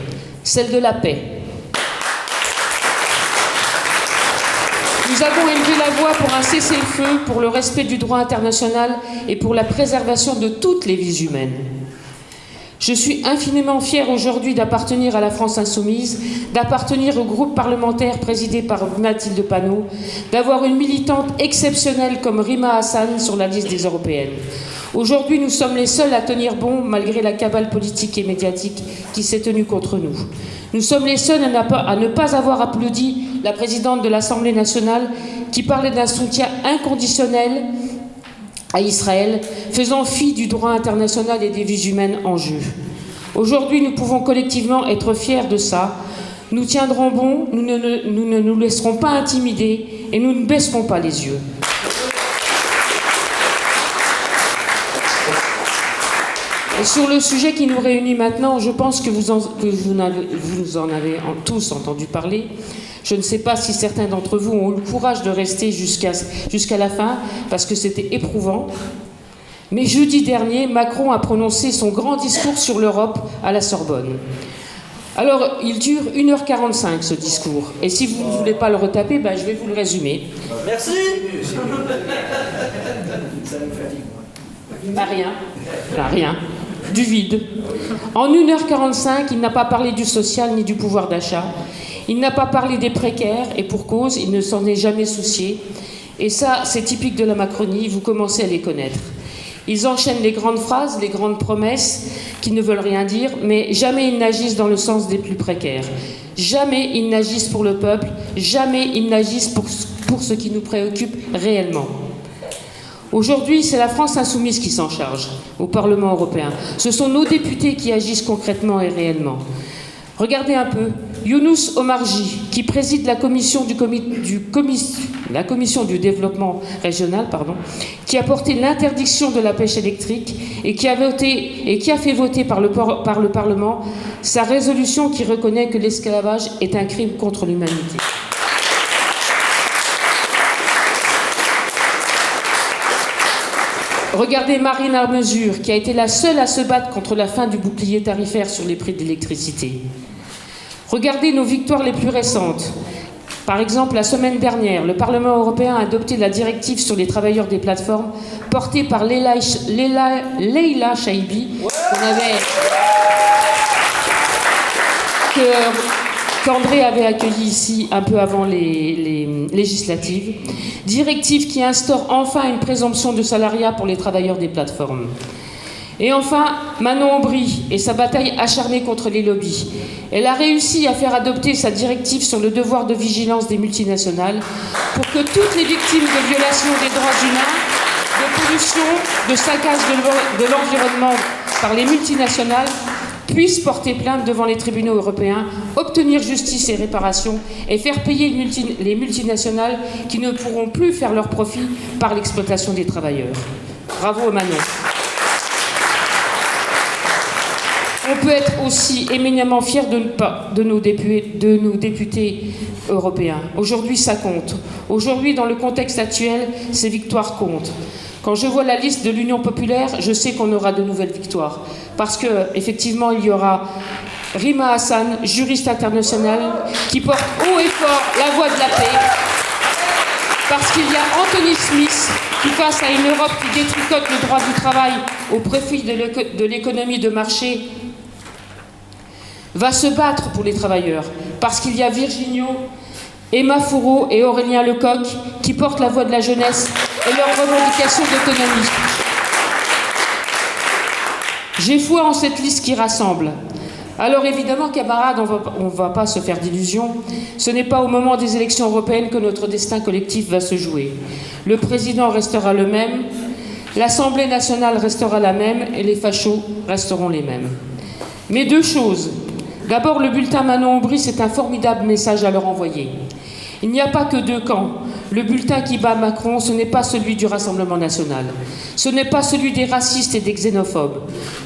celle de la paix. Nous avons élevé la voix pour un cessez-le-feu, pour le respect du droit international et pour la préservation de toutes les vies humaines. Je suis infiniment fière aujourd'hui d'appartenir à la France insoumise, d'appartenir au groupe parlementaire présidé par Mathilde Panot, d'avoir une militante exceptionnelle comme Rima Hassan sur la liste des européennes. Aujourd'hui, nous sommes les seuls à tenir bon malgré la cabale politique et médiatique qui s'est tenue contre nous. Nous sommes les seuls à ne pas avoir applaudi la présidente de l'Assemblée nationale qui parlait d'un soutien inconditionnel à Israël, faisant fi du droit international et des vies humaines en jeu. Aujourd'hui, nous pouvons collectivement être fiers de ça. Nous tiendrons bon, nous ne nous laisserons pas intimider et nous ne baisserons pas les yeux. Et sur le sujet qui nous réunit maintenant, je pense que vous en avez tous entendu parler. Je ne sais pas si certains d'entre vous ont eu le courage de rester jusqu'à la fin, parce que c'était éprouvant. Mais jeudi dernier, Macron a prononcé son grand discours sur l'Europe à la Sorbonne. Alors, il dure 1h45, ce discours. Et si vous ne voulez pas le retaper, je vais vous le résumer. Merci. Rien. Du vide. En 1h45, il n'a pas parlé du social ni du pouvoir d'achat. Il n'a pas parlé des précaires, et pour cause, il ne s'en est jamais soucié. Et ça, c'est typique de la Macronie, vous commencez à les connaître. Ils enchaînent les grandes phrases, les grandes promesses, qui ne veulent rien dire, mais jamais ils n'agissent dans le sens des plus précaires. Jamais ils n'agissent pour le peuple, jamais ils n'agissent pour ce qui nous préoccupe réellement. Aujourd'hui, c'est la France insoumise qui s'en charge, au Parlement européen. Ce sont nos députés qui agissent concrètement et réellement. Regardez un peu, Younous Omarji, qui préside la commission du développement régional, qui a porté l'interdiction de la pêche électrique et qui a fait voter par le Parlement sa résolution qui reconnaît que l'esclavage est un crime contre l'humanité. Regardez Marine Armesure, qui a été la seule à se battre contre la fin du bouclier tarifaire sur les prix de l'électricité. Regardez nos victoires les plus récentes. Par exemple, la semaine dernière, le Parlement européen a adopté la directive sur les travailleurs des plateformes, portée par Leila Chaibi, qu'André avait accueilli ici un peu avant les législatives. Directive qui instaure enfin une présomption de salariat pour les travailleurs des plateformes. Et enfin, Manon Aubry et sa bataille acharnée contre les lobbies. Elle a réussi à faire adopter sa directive sur le devoir de vigilance des multinationales pour que toutes les victimes de violations des droits humains, de pollution, de saccage de l'environnement par les multinationales puissent porter plainte devant les tribunaux européens, obtenir justice et réparation et faire payer les multinationales qui ne pourront plus faire leur profit par l'exploitation des travailleurs. Bravo Manon. On peut être aussi éminemment fier de nos députés européens. Aujourd'hui, ça compte. Aujourd'hui, dans le contexte actuel, ces victoires comptent. Quand je vois la liste de l'Union populaire, je sais qu'on aura de nouvelles victoires. Parce qu'effectivement, il y aura Rima Hassan, juriste internationale, qui porte haut et fort la voix de la paix. Parce qu'il y a Anthony Smith, qui, face à une Europe qui détricote le droit du travail au profit de l'économie de marché, va se battre pour les travailleurs. Parce qu'il y a Virginio, Emma Fourreau et Aurélien Lecoq, qui portent la voix de la jeunesse et leurs revendications d'autonomie. J'ai foi en cette liste qui rassemble. Alors évidemment, camarades, on ne va pas se faire d'illusions. Ce n'est pas au moment des élections européennes que notre destin collectif va se jouer. Le président restera le même, l'Assemblée nationale restera la même et les fachos resteront les mêmes. Mais deux choses. D'abord, le bulletin Manon Aubry, c'est un formidable message à leur envoyer. Il n'y a pas que deux camps. Le bulletin qui bat Macron, ce n'est pas celui du Rassemblement national. Ce n'est pas celui des racistes et des xénophobes.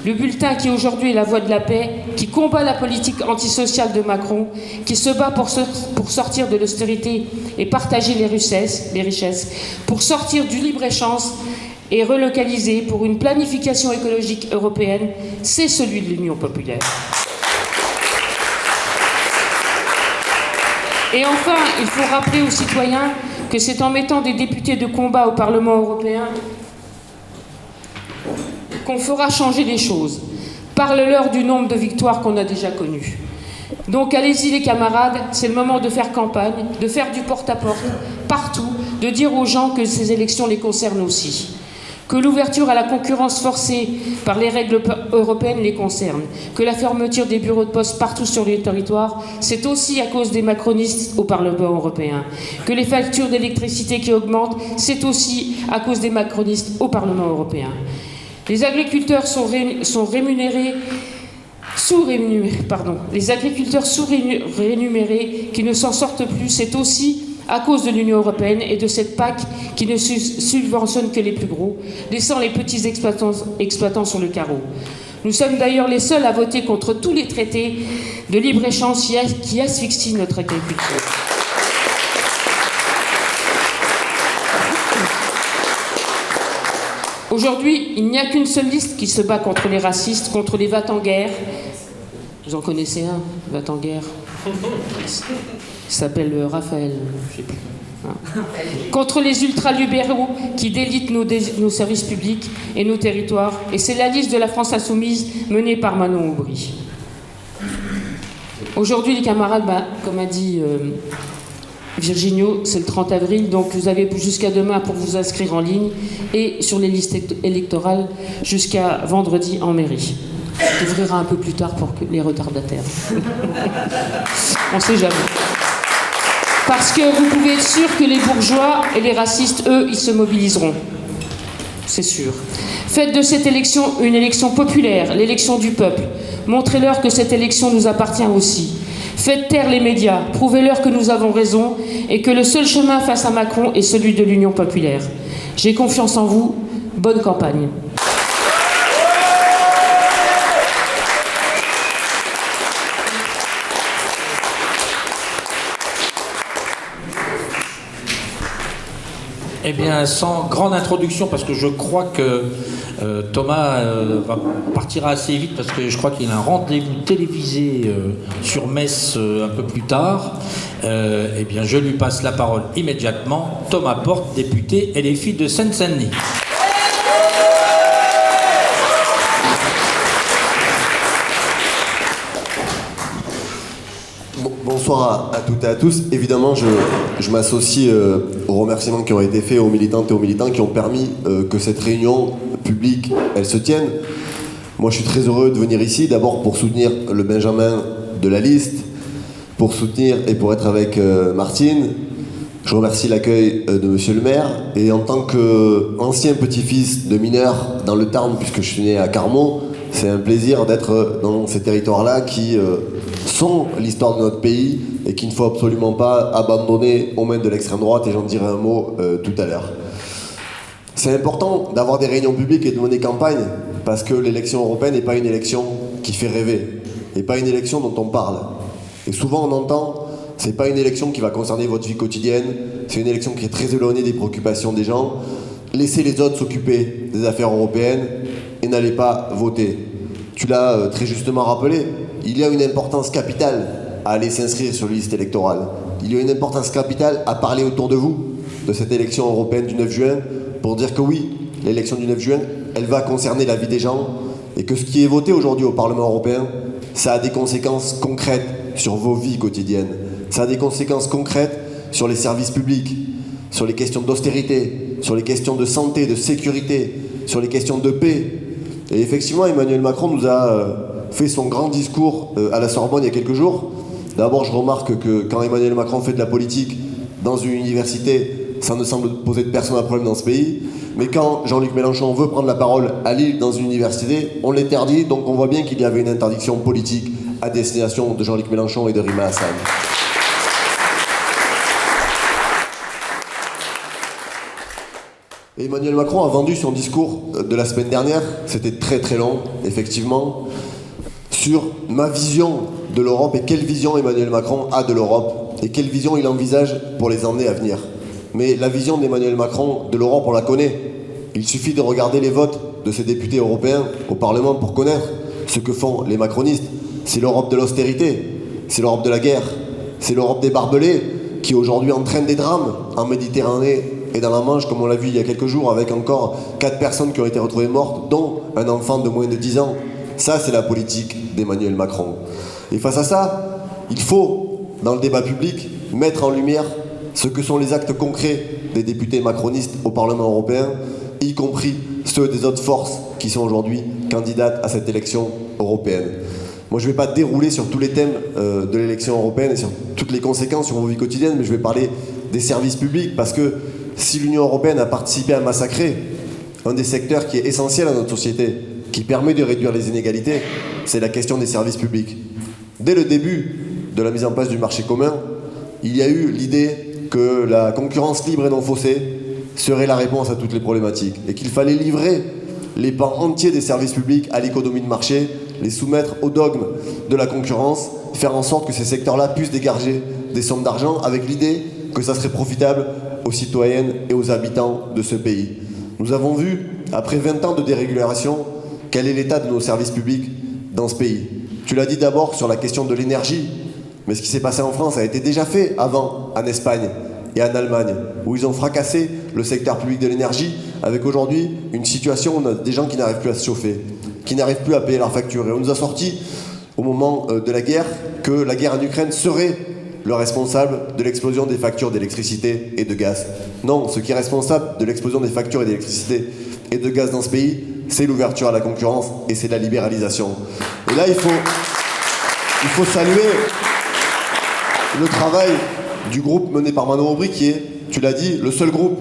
Le bulletin qui aujourd'hui est la voix de la paix, qui combat la politique antisociale de Macron, qui se bat pour sortir de l'austérité et partager les richesses, pour sortir du libre-échange et relocaliser pour une planification écologique européenne, c'est celui de l'Union populaire. Et enfin, il faut rappeler aux citoyens que c'est en mettant des députés de combat au Parlement européen qu'on fera changer les choses. Parle-leur du nombre de victoires qu'on a déjà connues. Donc allez-y les camarades, c'est le moment de faire campagne, de faire du porte-à-porte, partout, de dire aux gens que ces élections les concernent aussi. Que l'ouverture à la concurrence forcée par les règles européennes les concerne, que la fermeture des bureaux de poste partout sur le territoire, c'est aussi à cause des macronistes au Parlement européen, que les factures d'électricité qui augmentent, c'est aussi à cause des macronistes au Parlement européen. Les agriculteurs les agriculteurs sous-rémunérés qui ne s'en sortent plus, c'est aussi à cause de l'Union européenne et de cette PAC qui ne subventionne que les plus gros, laissant les petits exploitants sur le carreau. Nous sommes d'ailleurs les seuls à voter contre tous les traités de libre-échange qui asphyxient notre agriculture. Aujourd'hui, il n'y a qu'une seule liste qui se bat contre les racistes, contre les va-t-en-guerre. Vous en connaissez un, va-t-en-guerre. Il s'appelle Raphaël, je sais plus. Hein. Contre les ultralibéraux qui délitent nos services publics et nos territoires. Et c'est la liste de la France insoumise menée par Manon Aubry. Aujourd'hui, les camarades, comme a dit Virginio, c'est le 30 avril, donc vous avez jusqu'à demain pour vous inscrire en ligne et sur les listes électorales jusqu'à vendredi en mairie. On ouvrira un peu plus tard pour les retardataires. On ne sait jamais. Parce que vous pouvez être sûr que les bourgeois et les racistes, eux, ils se mobiliseront. C'est sûr. Faites de cette élection une élection populaire, l'élection du peuple. Montrez-leur que cette élection nous appartient aussi. Faites taire les médias, prouvez-leur que nous avons raison et que le seul chemin face à Macron est celui de l'Union populaire. J'ai confiance en vous. Bonne campagne. Eh bien, sans grande introduction, parce que je crois que Thomas partira assez vite, parce que je crois qu'il a un rendez-vous télévisé sur Metz un peu plus tard. Eh bien, je lui passe la parole immédiatement. Thomas Porte, député LFI de Seine-Saint-Denis. Bonsoir à toutes et à tous. Évidemment, je m'associe aux remerciements qui ont été faits aux militantes et aux militants qui ont permis que cette réunion publique, elle se tienne. Moi, je suis très heureux de venir ici, d'abord pour soutenir le Benjamin de la liste, pour soutenir et pour être avec Martine. Je remercie l'accueil de monsieur le maire. Et en tant qu'ancien petit-fils de mineur dans le Tarn, puisque je suis né à Carmaux, c'est un plaisir d'être dans ces territoires-là qui sont l'histoire de notre pays et qu'il ne faut absolument pas abandonner aux mains de l'extrême droite, et j'en dirai un mot tout à l'heure. C'est important d'avoir des réunions publiques et de mener campagne, parce que l'élection européenne n'est pas une élection qui fait rêver, et pas une élection dont on parle. Et souvent on entend, c'est pas une élection qui va concerner votre vie quotidienne, c'est une élection qui est très éloignée des préoccupations des gens. Laissez les autres s'occuper des affaires européennes et n'allez pas voter. Tu l'as très justement rappelé, il y a une importance capitale à aller s'inscrire sur les listes électorales. Il y a une importance capitale à parler autour de vous de cette élection européenne du 9 juin pour dire que oui, l'élection du 9 juin, elle va concerner la vie des gens et que ce qui est voté aujourd'hui au Parlement européen, ça a des conséquences concrètes sur vos vies quotidiennes. Ça a des conséquences concrètes sur les services publics, sur les questions d'austérité, sur les questions de santé, de sécurité, sur les questions de paix. Et effectivement, Emmanuel Macron nous a fait son grand discours à la Sorbonne il y a quelques jours. D'abord, je remarque que quand Emmanuel Macron fait de la politique dans une université, ça ne semble poser de personne un problème dans ce pays. Mais quand Jean-Luc Mélenchon veut prendre la parole à Lille dans une université, on l'interdit. Donc on voit bien qu'il y avait une interdiction politique à destination de Jean-Luc Mélenchon et de Rima Hassan. Et Emmanuel Macron a vendu son discours de la semaine dernière, c'était très très long, effectivement, sur ma vision de l'Europe et quelle vision Emmanuel Macron a de l'Europe et quelle vision il envisage pour les années à venir. Mais la vision d'Emmanuel Macron de l'Europe, on la connaît. Il suffit de regarder les votes de ces députés européens au Parlement pour connaître ce que font les macronistes. C'est l'Europe de l'austérité, c'est l'Europe de la guerre, c'est l'Europe des barbelés qui aujourd'hui entraîne des drames en Méditerranée et dans la Manche, comme on l'a vu il y a quelques jours, avec encore 4 personnes qui ont été retrouvées mortes, dont un enfant de moins de 10 ans. Ça, c'est la politique d'Emmanuel Macron. Et face à ça, il faut, dans le débat public, mettre en lumière ce que sont les actes concrets des députés macronistes au Parlement européen, y compris ceux des autres forces qui sont aujourd'hui candidates à cette élection européenne. Moi, je ne vais pas dérouler sur tous les thèmes de l'élection européenne et sur toutes les conséquences sur vos vies quotidiennes, mais je vais parler des services publics, parce que si l'Union européenne a participé à massacrer un des secteurs qui est essentiel à notre société, qui permet de réduire les inégalités, c'est la question des services publics. Dès le début de la mise en place du marché commun, il y a eu l'idée que la concurrence libre et non faussée serait la réponse à toutes les problématiques et qu'il fallait livrer les pans entiers des services publics à l'économie de marché, les soumettre au dogme de la concurrence, faire en sorte que ces secteurs-là puissent dégager des sommes d'argent avec l'idée que ça serait profitable aux citoyennes et aux habitants de ce pays. Nous avons vu, après 20 ans de dérégulation, quel est l'état de nos services publics dans ce pays. Tu l'as dit d'abord sur la question de l'énergie, mais ce qui s'est passé en France a été déjà fait avant en Espagne et en Allemagne, où ils ont fracassé le secteur public de l'énergie, avec aujourd'hui une situation où on a des gens qui n'arrivent plus à se chauffer, qui n'arrivent plus à payer leurs factures. Et on nous a sorti, au moment de la guerre, que la guerre en Ukraine serait le responsable de l'explosion des factures d'électricité et de gaz. Non, ce qui est responsable de l'explosion des factures et d'électricité et de gaz dans ce pays, c'est l'ouverture à la concurrence et c'est la libéralisation. Et là, il faut saluer le travail du groupe mené par Manon Aubry, qui est, tu l'as dit, le seul groupe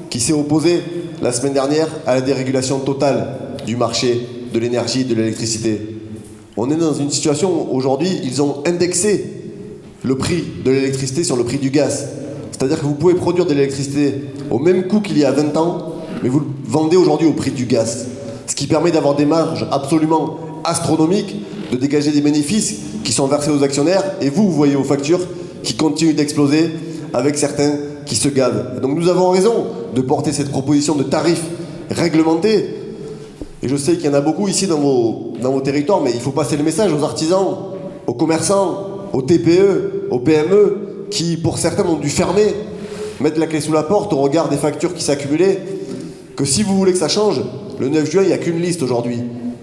qui s'est opposé la semaine dernière à la dérégulation totale du marché de l'énergie et de l'électricité. On est dans une situation où aujourd'hui, ils ont indexé le prix de l'électricité sur le prix du gaz. C'est-à-dire que vous pouvez produire de l'électricité au même coût qu'il y a 20 ans, mais vous le vendez aujourd'hui au prix du gaz. Ce qui permet d'avoir des marges absolument astronomiques, de dégager des bénéfices qui sont versés aux actionnaires, et vous voyez vos factures qui continuent d'exploser avec certains qui se gavent. Donc nous avons raison de porter cette proposition de tarifs réglementés. Et je sais qu'il y en a beaucoup ici dans vos territoires, mais il faut passer le message aux artisans, aux commerçants, aux TPE, aux PME, qui pour certains ont dû fermer, mettre la clé sous la porte au regard des factures qui s'accumulaient, que si vous voulez que ça change, le 9 juin, il n'y a qu'une liste aujourd'hui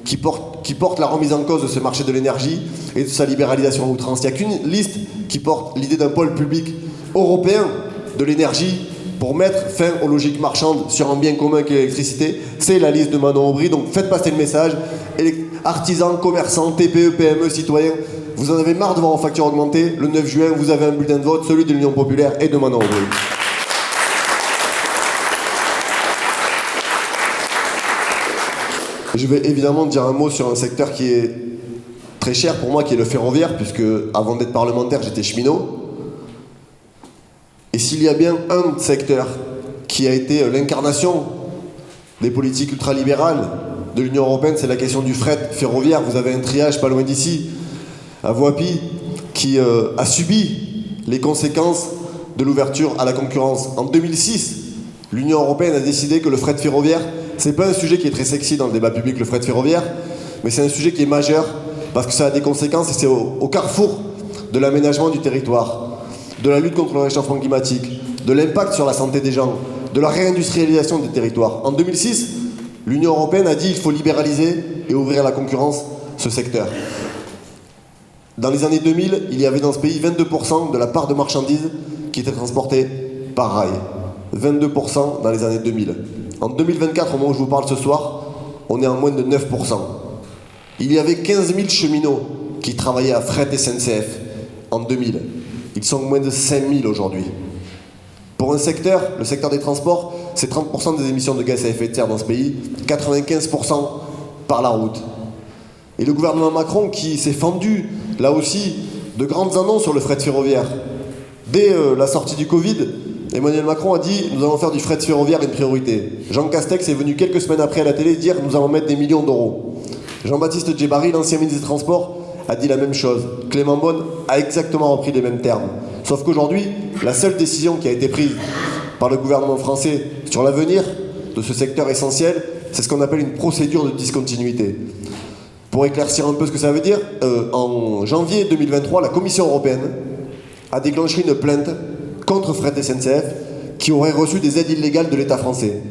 qui porte la remise en cause de ce marché de l'énergie et de sa libéralisation à outrance. Il n'y a qu'une liste qui porte l'idée d'un pôle public européen de l'énergie pour mettre fin aux logiques marchandes sur un bien commun qu'est l'électricité. C'est la liste de Manon Aubry, donc faites passer le message. artisans, commerçants, TPE, PME, citoyens, vous en avez marre de voir vos factures augmenter. Le 9 juin, vous avez un bulletin de vote, celui de l'Union populaire et de Manon Aubry. Je vais évidemment dire un mot sur un secteur qui est très cher pour moi, qui est le ferroviaire, puisque avant d'être parlementaire, j'étais cheminot. Et s'il y a bien un secteur qui a été l'incarnation des politiques ultralibérales de l'Union européenne, c'est la question du fret ferroviaire. Vous avez un triage pas loin d'ici, à Voipy, qui a subi les conséquences de l'ouverture à la concurrence. En 2006, l'Union européenne a décidé que le fret ferroviaire, c'est pas un sujet qui est très sexy dans le débat public, le fret ferroviaire, mais c'est un sujet qui est majeur parce que ça a des conséquences et c'est au carrefour de l'aménagement du territoire, de la lutte contre le réchauffement climatique, de l'impact sur la santé des gens, de la réindustrialisation des territoires. En 2006, l'Union européenne a dit qu'il faut libéraliser et ouvrir à la concurrence ce secteur. Dans les années 2000, il y avait dans ce pays 22% de la part de marchandises qui était transportée par rail. 22% dans les années 2000. En 2024, au moment où je vous parle ce soir, on est en moins de 9%. Il y avait 15 000 cheminots qui travaillaient à Fret SNCF en 2000. Ils sont moins de 5 000 aujourd'hui. Pour un secteur, le secteur des transports, c'est 30% des émissions de gaz à effet de serre dans ce pays, 95% par la route. Et le gouvernement Macron qui s'est fendu, là aussi, de grandes annonces sur le fret ferroviaire. Dès la sortie du Covid, Emmanuel Macron a dit « Nous allons faire du fret ferroviaire une priorité ». Jean Castex est venu quelques semaines après à la télé dire « Nous allons mettre des millions d'euros ». Jean-Baptiste Djebbari, l'ancien ministre des Transports, a dit la même chose. Clément Beaune a exactement repris les mêmes termes. Sauf qu'aujourd'hui, la seule décision qui a été prise par le gouvernement français sur l'avenir de ce secteur essentiel, c'est ce qu'on appelle une procédure de discontinuité. Pour éclaircir un peu ce que ça veut dire, en janvier 2023, la Commission européenne a déclenché une plainte contre Fret SNCF qui aurait reçu des aides illégales de l'État français.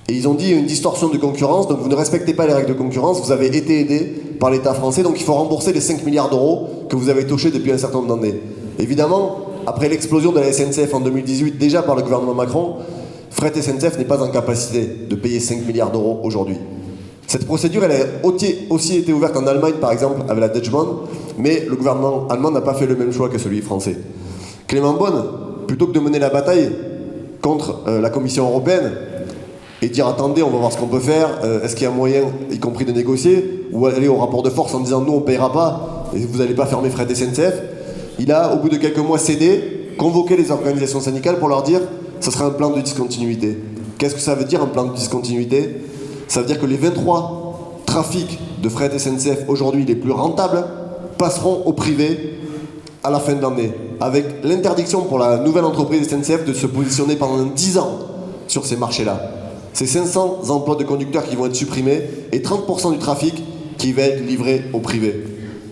Et ils ont dit une distorsion de concurrence, donc vous ne respectez pas les règles de concurrence, vous avez été aidé par l'État français, donc il faut rembourser les 5 milliards d'euros que vous avez touchés depuis un certain nombre d'années. Évidemment, après l'explosion de la SNCF en 2018, déjà par le gouvernement Macron, Fret SNCF n'est pas en capacité de payer 5 milliards d'euros aujourd'hui. Cette procédure, elle a aussi été ouverte en Allemagne, par exemple, avec la Deutsche Bahn, mais le gouvernement allemand n'a pas fait le même choix que celui français. Clément Beaune, plutôt que de mener la bataille contre la Commission européenne et dire attendez, on va voir ce qu'on peut faire, est-ce qu'il y a moyen, y compris de négocier, ou aller au rapport de force en disant nous on ne paiera pas et vous n'allez pas fermer Fret SNCF, il a, au bout de quelques mois, cédé, convoqué les organisations syndicales pour leur dire ce sera un plan de discontinuité. Qu'est-ce que ça veut dire un plan de discontinuité? Ça veut dire que les 23 trafics de Fret SNCF aujourd'hui les plus rentables passeront au privé à la fin de l'année, avec l'interdiction pour la nouvelle entreprise SNCF de se positionner pendant 10 ans sur ces marchés-là. C'est 500 emplois de conducteurs qui vont être supprimés et 30% du trafic qui va être livré au privé.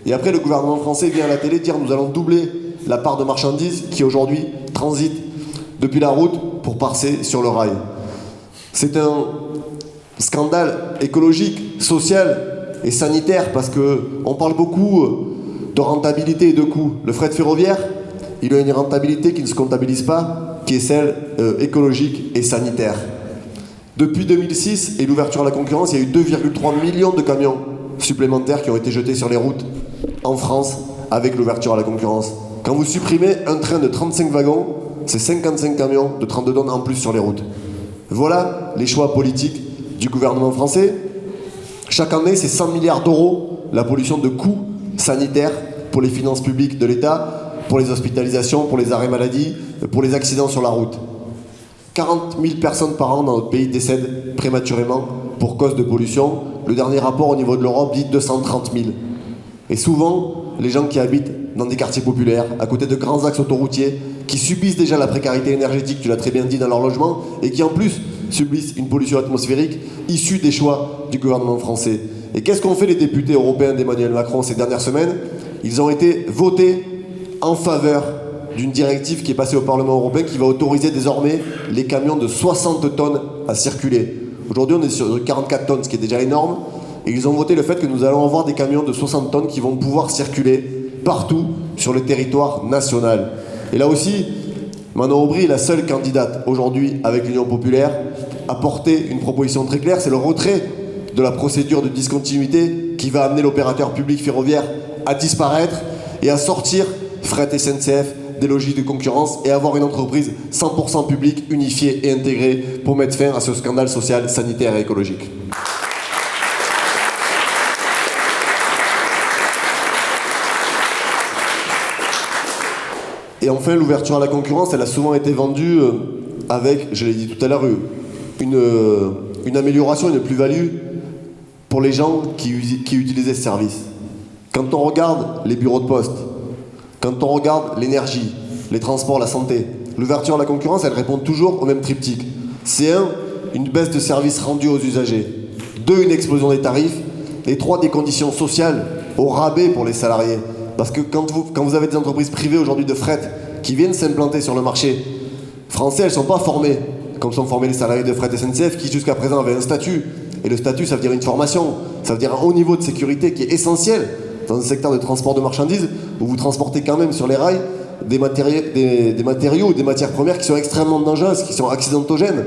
Et après, le gouvernement français vient à la télé dire nous allons doubler la part de marchandises qui aujourd'hui transitent depuis la route pour passer sur le rail. C'est un scandale écologique, social et sanitaire parce qu'on parle beaucoup de rentabilité et de coûts. Le fret ferroviaire, il a une rentabilité qui ne se comptabilise pas, qui est celle écologique et sanitaire. Depuis 2006 et l'ouverture à la concurrence, il y a eu 2,3 millions de camions supplémentaires qui ont été jetés sur les routes en France avec l'ouverture à la concurrence. Quand vous supprimez un train de 35 wagons, c'est 55 camions de 32 tonnes en plus sur les routes. Voilà les choix politiques du gouvernement français. Chaque année, c'est 100 milliards d'euros la pollution de coûts sanitaires pour les finances publiques de l'État, pour les hospitalisations, pour les arrêts maladie, pour les accidents sur la route. 40 000 personnes par an dans notre pays décèdent prématurément pour cause de pollution. Le dernier rapport au niveau de l'Europe dit 230 000. Et souvent, les gens qui habitent dans des quartiers populaires, à côté de grands axes autoroutiers, qui subissent déjà la précarité énergétique, tu l'as très bien dit, dans leur logement, et qui en plus subissent une pollution atmosphérique issue des choix du gouvernement français. Et qu'est-ce qu'ont fait les députés européens d'Emmanuel Macron ces dernières semaines? Ils ont été votés en faveur d'une directive qui est passée au Parlement européen qui va autoriser désormais les camions de 60 tonnes à circuler. Aujourd'hui, on est sur 44 tonnes, ce qui est déjà énorme. Et ils ont voté le fait que nous allons avoir des camions de 60 tonnes qui vont pouvoir circuler partout sur le territoire national. Et là aussi, Manon Aubry est la seule candidate aujourd'hui avec l'Union populaire à porter une proposition très claire, c'est le retrait de la procédure de discontinuité qui va amener l'opérateur public ferroviaire à disparaître et à sortir Fret SNCF des logiques de concurrence et avoir une entreprise 100% publique, unifiée et intégrée pour mettre fin à ce scandale social, sanitaire et écologique. Et enfin, l'ouverture à la concurrence, elle a souvent été vendue avec, je l'ai dit tout à l'heure, une amélioration, une plus-value pour les gens qui utilisaient ce service. Quand on regarde les bureaux de poste, quand on regarde l'énergie, les transports, la santé, l'ouverture à la concurrence, elle répond toujours au même triptyque. C'est 1, une baisse de services rendus aux usagers. 2, une explosion des tarifs. Et 3, des conditions sociales au rabais pour les salariés. Parce que quand vous avez des entreprises privées aujourd'hui de fret qui viennent s'implanter sur le marché français, elles ne sont pas formées comme sont formés les salariés de Fret SNCF qui jusqu'à présent avaient un statut. Et le statut, ça veut dire une formation, ça veut dire un haut niveau de sécurité qui est essentiel dans un secteur de transport de marchandises où vous transportez quand même sur les rails des matériaux ou des matières premières qui sont extrêmement dangereuses, qui sont accidentogènes.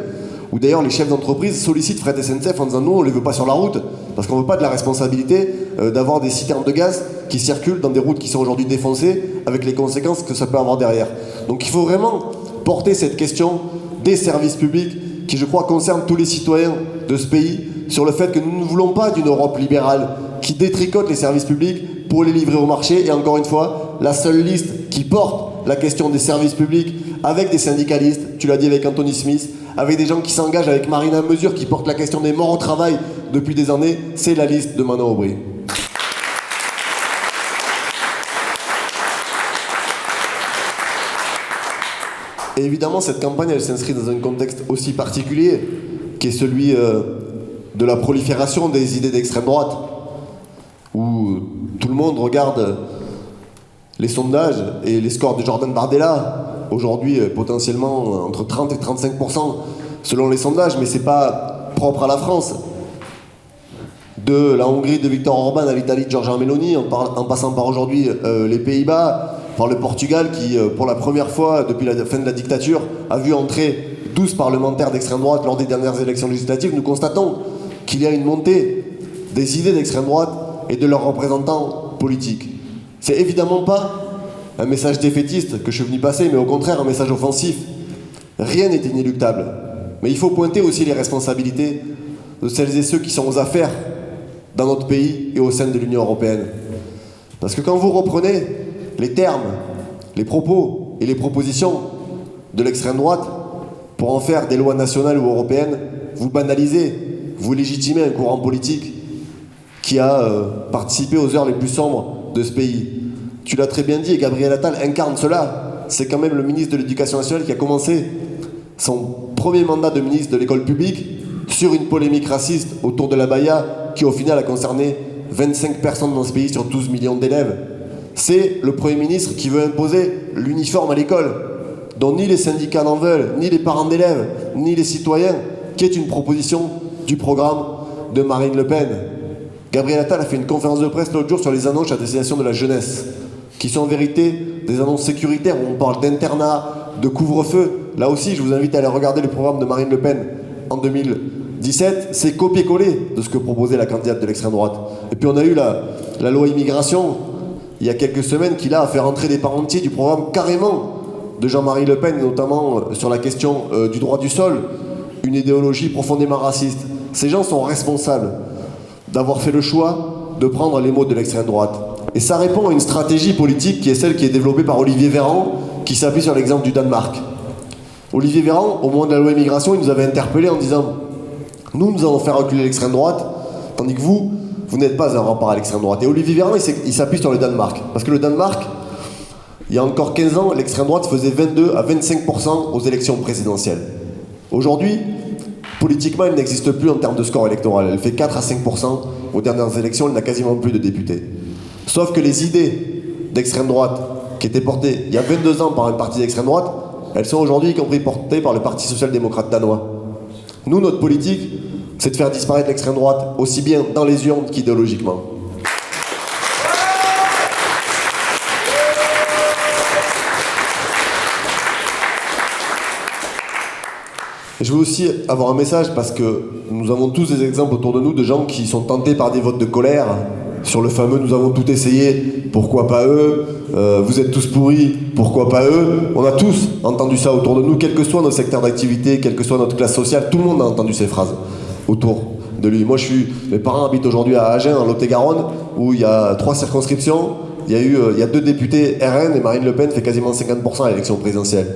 Où d'ailleurs les chefs d'entreprise sollicitent Fret SNCF en disant non, on ne les veut pas sur la route parce qu'on ne veut pas de la responsabilité d'avoir des citernes de gaz qui circulent dans des routes qui sont aujourd'hui défoncées avec les conséquences que ça peut avoir derrière. Donc il faut vraiment porter cette question des services publics qui, je crois, concerne tous les citoyens de ce pays sur le fait que nous ne voulons pas d'une Europe libérale qui détricote les services publics pour les livrer au marché. Et encore une fois, la seule liste qui porte la question des services publics avec des syndicalistes, tu l'as dit avec Anthony Smith, avec des gens qui s'engagent avec Marina Mesure qui porte la question des morts au travail depuis des années, c'est la liste de Manon Aubry. Et évidemment, cette campagne, elle s'inscrit dans un contexte aussi particulier, qui est celui de la prolifération des idées d'extrême droite, où tout le monde regarde les sondages et les scores de Jordan Bardella, aujourd'hui potentiellement entre 30 et 35% selon les sondages, mais c'est pas propre à la France. De la Hongrie de Viktor Orban à l'Italie de Giorgia Meloni, en passant par aujourd'hui les Pays-Bas, par le Portugal qui, pour la première fois depuis la fin de la dictature, a vu entrer 12 parlementaires d'extrême droite lors des dernières élections législatives, nous constatons qu'il y a une montée des idées d'extrême droite et de leurs représentants politiques. C'est évidemment pas un message défaitiste que je suis venu passer, mais au contraire un message offensif. Rien n'est inéluctable. Mais il faut pointer aussi les responsabilités de celles et ceux qui sont aux affaires dans notre pays et au sein de l'Union européenne. Parce que quand vous reprenez les termes, les propos et les propositions de l'extrême droite pour en faire des lois nationales ou européennes, vous banalisez, vous légitimez un courant politique qui a participé aux heures les plus sombres de ce pays. Tu l'as très bien dit, et Gabriel Attal incarne cela. C'est quand même le ministre de l'Éducation nationale qui a commencé son premier mandat de ministre de l'école publique sur une polémique raciste autour de l'abaya qui au final a concerné 25 personnes dans ce pays sur 12 millions d'élèves. C'est le Premier ministre qui veut imposer l'uniforme à l'école, dont ni les syndicats n'en veulent, ni les parents d'élèves, ni les citoyens, qui est une proposition du programme de Marine Le Pen. Gabriel Attal a fait une conférence de presse l'autre jour sur les annonces à destination de la jeunesse, qui sont en vérité des annonces sécuritaires où on parle d'internat, de couvre-feu. Là aussi, je vous invite à aller regarder le programme de Marine Le Pen en 2017. C'est copier-coller de ce que proposait la candidate de l'extrême droite. Et puis on a eu la loi immigration, il y a quelques semaines, qui là a fait rentrer des pans entiers du programme carrément de Jean-Marie Le Pen, notamment sur la question du droit du sol, une idéologie profondément raciste. Ces gens sont responsables d'avoir fait le choix de prendre les mots de l'extrême droite. Et ça répond à une stratégie politique qui est celle qui est développée par Olivier Véran, qui s'appuie sur l'exemple du Danemark. Olivier Véran, au moment de la loi immigration, il nous avait interpellés en disant « Nous allons faire reculer l'extrême droite, tandis que vous n'êtes pas un rempart à l'extrême droite. » Et Olivier Véran, il s'appuie sur le Danemark. Parce que le Danemark, il y a encore 15 ans, l'extrême droite faisait 22 à 25% aux élections présidentielles. Aujourd'hui, politiquement, elle n'existe plus en termes de score électoral. Elle fait 4 à 5% aux dernières élections, elle n'a quasiment plus de députés. Sauf que les idées d'extrême droite qui étaient portées il y a 22 ans par un parti d'extrême droite, elles sont aujourd'hui y compris portées par le Parti social-démocrate danois. Nous, notre politique, c'est de faire disparaître l'extrême droite aussi bien dans les urnes qu'idéologiquement. Et je veux aussi avoir un message parce que nous avons tous des exemples autour de nous de gens qui sont tentés par des votes de colère sur le fameux « nous avons tout essayé, pourquoi pas eux vous êtes tous pourris, pourquoi pas eux ?» On a tous entendu ça autour de nous, quel que soit notre secteur d'activité, quelle que soit notre classe sociale, tout le monde a entendu ces phrases autour de lui. Moi, mes parents habitent aujourd'hui à Agen, en Lot-et-Garonne, où il y a 3 circonscriptions. Il y a 2 députés RN et Marine Le Pen fait quasiment 50% à l'élection présidentielle.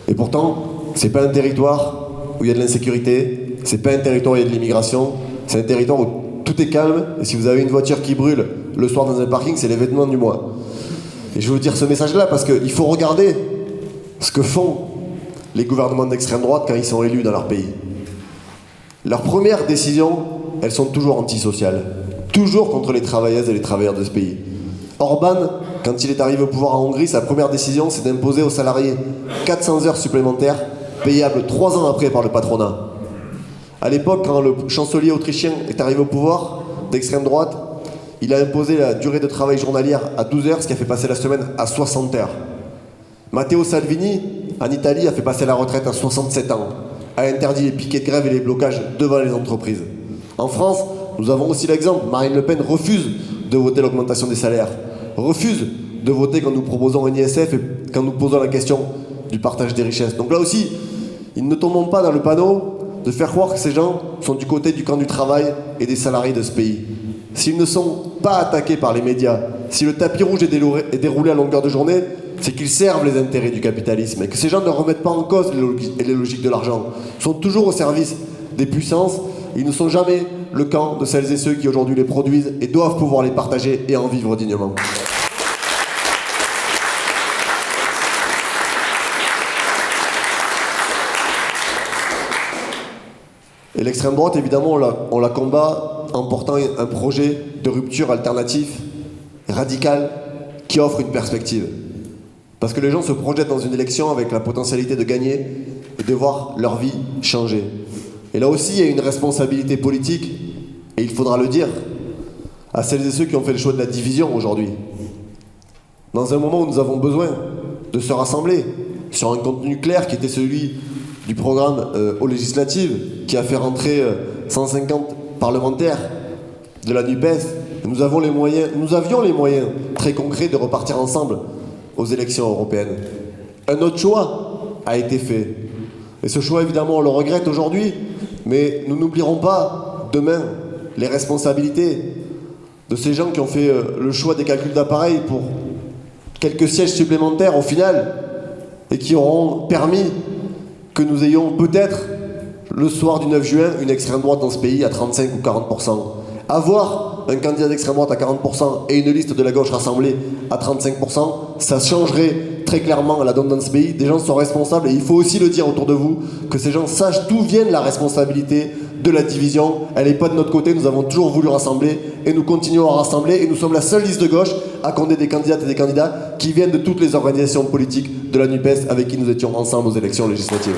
Et pourtant, c'est pas un territoire où il y a de l'insécurité, c'est pas un territoire où il y a de l'immigration, c'est un territoire où tout est calme, et si vous avez une voiture qui brûle le soir dans un parking, c'est l'événement du mois. Et je veux vous dire ce message-là parce qu'il faut regarder ce que font les gouvernements d'extrême droite quand ils sont élus dans leur pays. Leurs premières décisions, elles sont toujours antisociales, toujours contre les travailleuses et les travailleurs de ce pays. Orban, quand il est arrivé au pouvoir en Hongrie, sa première décision, c'est d'imposer aux salariés 400 heures supplémentaires, payables 3 ans après par le patronat. À l'époque, quand le chancelier autrichien est arrivé au pouvoir d'extrême droite, il a imposé la durée de travail journalière à 12 heures, ce qui a fait passer la semaine à 60 heures. Matteo Salvini, en Italie, a fait passer la retraite à 67 ans, a interdit les piquets de grève et les blocages devant les entreprises. En France, nous avons aussi l'exemple. Marine Le Pen refuse de voter l'augmentation des salaires, refuse de voter quand nous proposons un ISF et quand nous posons la question du partage des richesses. Donc là aussi, ils ne tombons pas dans le panneau de faire croire que ces gens sont du côté du camp du travail et des salariés de ce pays. S'ils ne sont pas attaqués par les médias, si le tapis rouge est déroulé à longueur de journée, c'est qu'ils servent les intérêts du capitalisme et que ces gens ne remettent pas en cause les logiques de l'argent, sont toujours au service des puissances. Ils ne sont jamais le camp de celles et ceux qui aujourd'hui les produisent et doivent pouvoir les partager et en vivre dignement. Et l'extrême droite, évidemment, on la combat en portant un projet de rupture alternatif, radical, qui offre une perspective. Parce que les gens se projettent dans une élection avec la potentialité de gagner et de voir leur vie changer. Et là aussi, il y a une responsabilité politique, et il faudra le dire, à celles et ceux qui ont fait le choix de la division aujourd'hui. Dans un moment où nous avons besoin de se rassembler sur un contenu clair qui était celui du programme aux législatives, qui a fait rentrer 150 parlementaires de la NUPES, nous avions les moyens très concrets de repartir ensemble aux élections européennes. Un autre choix a été fait. Et ce choix, évidemment, on le regrette aujourd'hui, mais nous n'oublierons pas demain les responsabilités de ces gens qui ont fait le choix des calculs d'appareil pour quelques sièges supplémentaires au final, et qui auront permis que nous ayons peut-être, le soir du 9 juin, une extrême droite dans ce pays à 35 ou 40%. Avoir un candidat d'extrême droite à 40% et une liste de la gauche rassemblée à 35%, ça changerait très clairement la donne dans ce pays. Des gens sont responsables et il faut aussi le dire autour de vous, que ces gens sachent d'où vient la responsabilité de la division. Elle n'est pas de notre côté, nous avons toujours voulu rassembler et nous continuons à rassembler et nous sommes la seule liste de gauche à compter des candidates et des candidats qui viennent de toutes les organisations politiques de la NUPES avec qui nous étions ensemble aux élections législatives.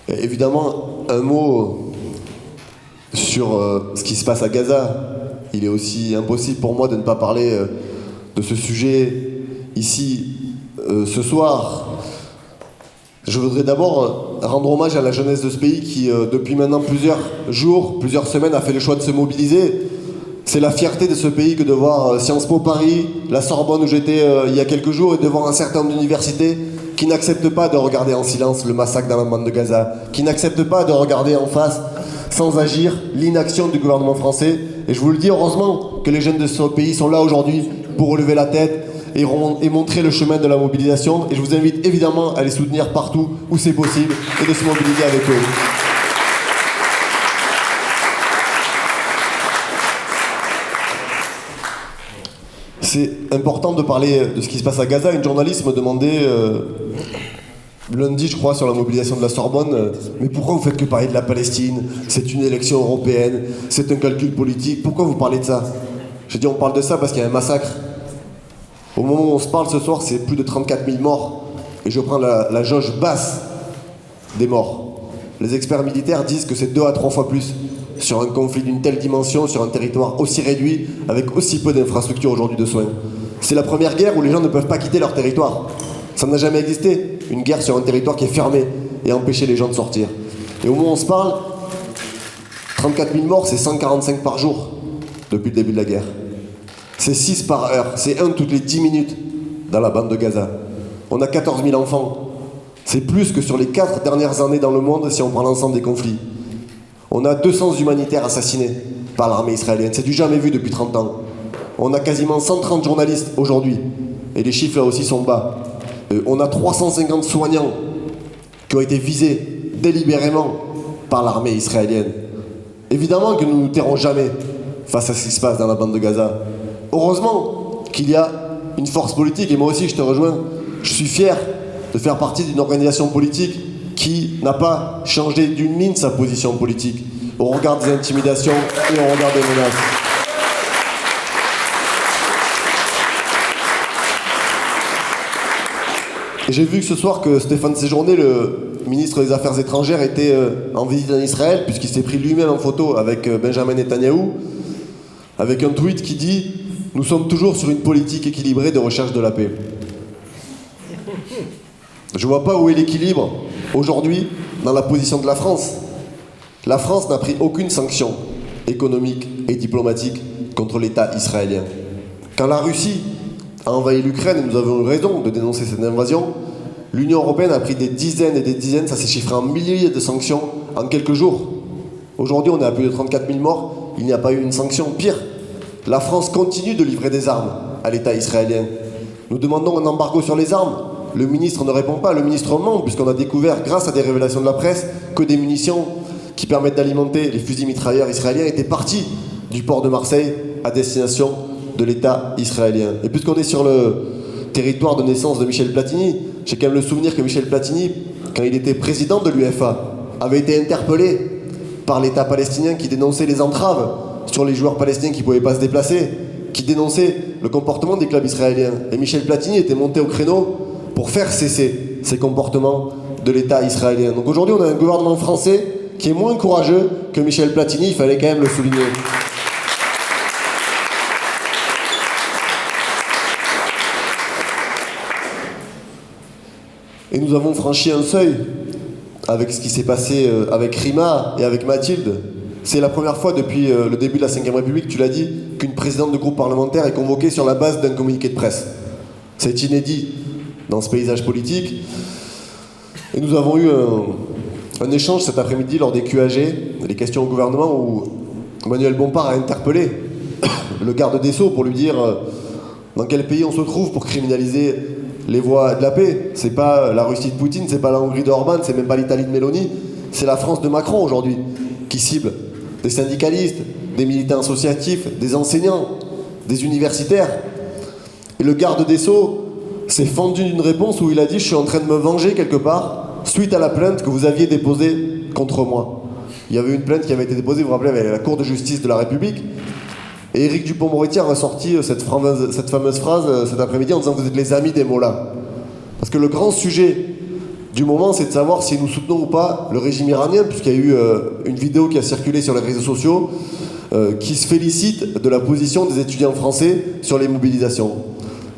Et évidemment, un mot sur ce qui se passe à Gaza. Il est aussi impossible pour moi de ne pas parler de ce sujet ici ce soir. Je voudrais d'abord rendre hommage à la jeunesse de ce pays qui, depuis maintenant plusieurs jours, plusieurs semaines, a fait le choix de se mobiliser. C'est la fierté de ce pays que de voir Sciences Po Paris, la Sorbonne où j'étais il y a quelques jours, et de voir un certain nombre d'universités qui n'acceptent pas de regarder en silence le massacre dans la bande de Gaza, qui n'acceptent pas de regarder en face, sans agir, l'inaction du gouvernement français. Et je vous le dis, heureusement que les jeunes de ce pays sont là aujourd'hui pour relever la tête et montrer le chemin de la mobilisation. Et je vous invite évidemment à les soutenir partout où c'est possible et de se mobiliser avec eux. C'est important de parler de ce qui se passe à Gaza. Une journaliste me demandait lundi, je crois, sur la mobilisation de la Sorbonne, mais pourquoi vous faites que parler de la Palestine? C'est une élection européenne, c'est un calcul politique, pourquoi vous parlez de ça? J'ai dit on parle de ça parce qu'il y a un massacre. Au moment où on se parle ce soir, c'est plus de 34 000 morts. Et je prends la jauge basse des morts. Les experts militaires disent que c'est 2 à 3 fois plus sur un conflit d'une telle dimension, sur un territoire aussi réduit, avec aussi peu d'infrastructures aujourd'hui de soins. C'est la première guerre où les gens ne peuvent pas quitter leur territoire. Ça n'a jamais existé, une guerre sur un territoire qui est fermé. et empêcher les gens de sortir. Et au moment où on se parle, 34 000 morts, c'est 145 par jour depuis le début de la guerre. C'est 6 par heure, c'est 1 toutes les 10 minutes dans la bande de Gaza. On a 14 000 enfants. C'est plus que sur les 4 dernières années dans le monde si on prend l'ensemble des conflits. On a 200 humanitaires assassinés par l'armée israélienne. C'est du jamais vu depuis 30 ans. On a quasiment 130 journalistes aujourd'hui. Et les chiffres là aussi sont bas. On a 350 soignants qui ont été visés délibérément par l'armée israélienne. Évidemment que nous ne nous tairons jamais face à ce qui se passe dans la bande de Gaza. Heureusement qu'il y a une force politique, et moi aussi je te rejoins, je suis fier de faire partie d'une organisation politique qui n'a pas changé d'une ligne sa position politique au regard des intimidations et au regard des menaces. Et j'ai vu que ce soir que Stéphane Séjourné, le ministre des Affaires étrangères, était en visite en Israël, puisqu'il s'est pris lui-même en photo avec Benjamin Netanyahou, avec un tweet qui dit « Nous sommes toujours sur une politique équilibrée de recherche de la paix ». Je ne vois pas où est l'équilibre aujourd'hui dans la position de la France. La France n'a pris aucune sanction économique et diplomatique contre l'État israélien. Quand la Russie a envahi l'Ukraine, et nous avons eu raison de dénoncer cette invasion, l'Union européenne a pris des dizaines et des dizaines, ça s'est chiffré en milliers de sanctions en quelques jours. Aujourd'hui, on est à plus de 34 000 morts, il n'y a pas eu une sanction. Pire, la France continue de livrer des armes à l'État israélien. Nous demandons un embargo sur les armes. Le ministre ne répond pas, le ministre ment, puisqu'on a découvert, grâce à des révélations de la presse, que des munitions qui permettent d'alimenter les fusils mitrailleurs israéliens étaient parties du port de Marseille à destination de l'État israélien. Et puisqu'on est sur le territoire de naissance de Michel Platini, j'ai quand même le souvenir que Michel Platini, quand il était président de l'UEFA, avait été interpellé par l'État palestinien qui dénonçait les entraves sur les joueurs palestiniens qui ne pouvaient pas se déplacer, qui dénonçait le comportement des clubs israéliens. Et Michel Platini était monté au créneau pour faire cesser ces comportements de l'État israélien. Donc aujourd'hui, on a un gouvernement français qui est moins courageux que Michel Platini, il fallait quand même le souligner. Et nous avons franchi un seuil avec ce qui s'est passé avec Rima et avec Mathilde. C'est la première fois depuis le début de la Ve République, tu l'as dit, qu'une présidente de groupe parlementaire est convoquée sur la base d'un communiqué de presse. C'est inédit dans ce paysage politique. Et nous avons eu un échange cet après-midi lors des QAG, les questions au gouvernement, où Emmanuel Bompard a interpellé le garde des Sceaux pour lui dire dans quel pays on se trouve pour criminaliser les voies de la paix. C'est pas la Russie de Poutine, c'est pas la Hongrie d'Orban, c'est même pas l'Italie de Meloni, c'est la France de Macron aujourd'hui qui cible des syndicalistes, des militants associatifs, des enseignants, des universitaires. Et le garde des Sceaux s'est fendu d'une réponse où il a dit « Je suis en train de me venger quelque part suite à la plainte que vous aviez déposée contre moi ». Il y avait une plainte qui avait été déposée, vous vous rappelez, avec la Cour de justice de la République. Et Éric Dupond-Moretti a ressorti cette fameuse phrase cet après-midi en disant « Vous êtes les amis des mollahs ». Parce que le grand sujet du moment, c'est de savoir si nous soutenons ou pas le régime iranien, puisqu'il y a eu une vidéo qui a circulé sur les réseaux sociaux qui se félicite de la position des étudiants français sur les mobilisations.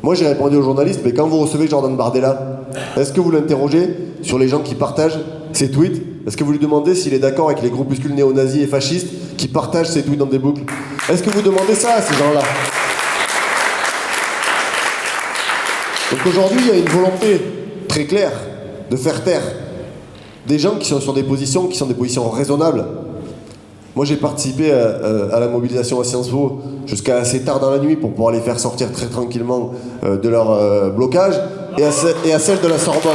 Moi, j'ai répondu aux journalistes, mais quand vous recevez Jordan Bardella, est-ce que vous l'interrogez sur les gens qui partagent ses tweets? Est-ce que vous lui demandez s'il est d'accord avec les groupuscules néo-nazis et fascistes qui partagent ses tweets dans des boucles? Est-ce que vous demandez ça à ces gens-là? Donc aujourd'hui, il y a une volonté très claire de faire taire des gens qui sont sur des positions qui sont des positions raisonnables. Moi, j'ai participé à la mobilisation à Sciences Po jusqu'à assez tard dans la nuit pour pouvoir les faire sortir très tranquillement de leur blocage, et à celle de la Sorbonne.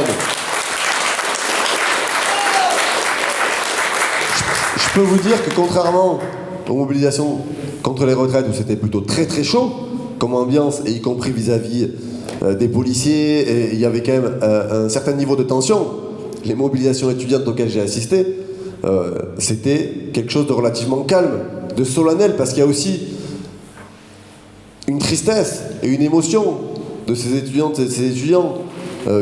Je peux vous dire que contrairement aux mobilisations contre les retraites, où c'était plutôt très très chaud comme ambiance, et y compris vis-à-vis des policiers, et il y avait quand même un certain niveau de tension, les mobilisations étudiantes auxquelles j'ai assisté, c'était quelque chose de relativement calme, de solennel, parce qu'il y a aussi une tristesse et une émotion de ces étudiantes et de ces étudiants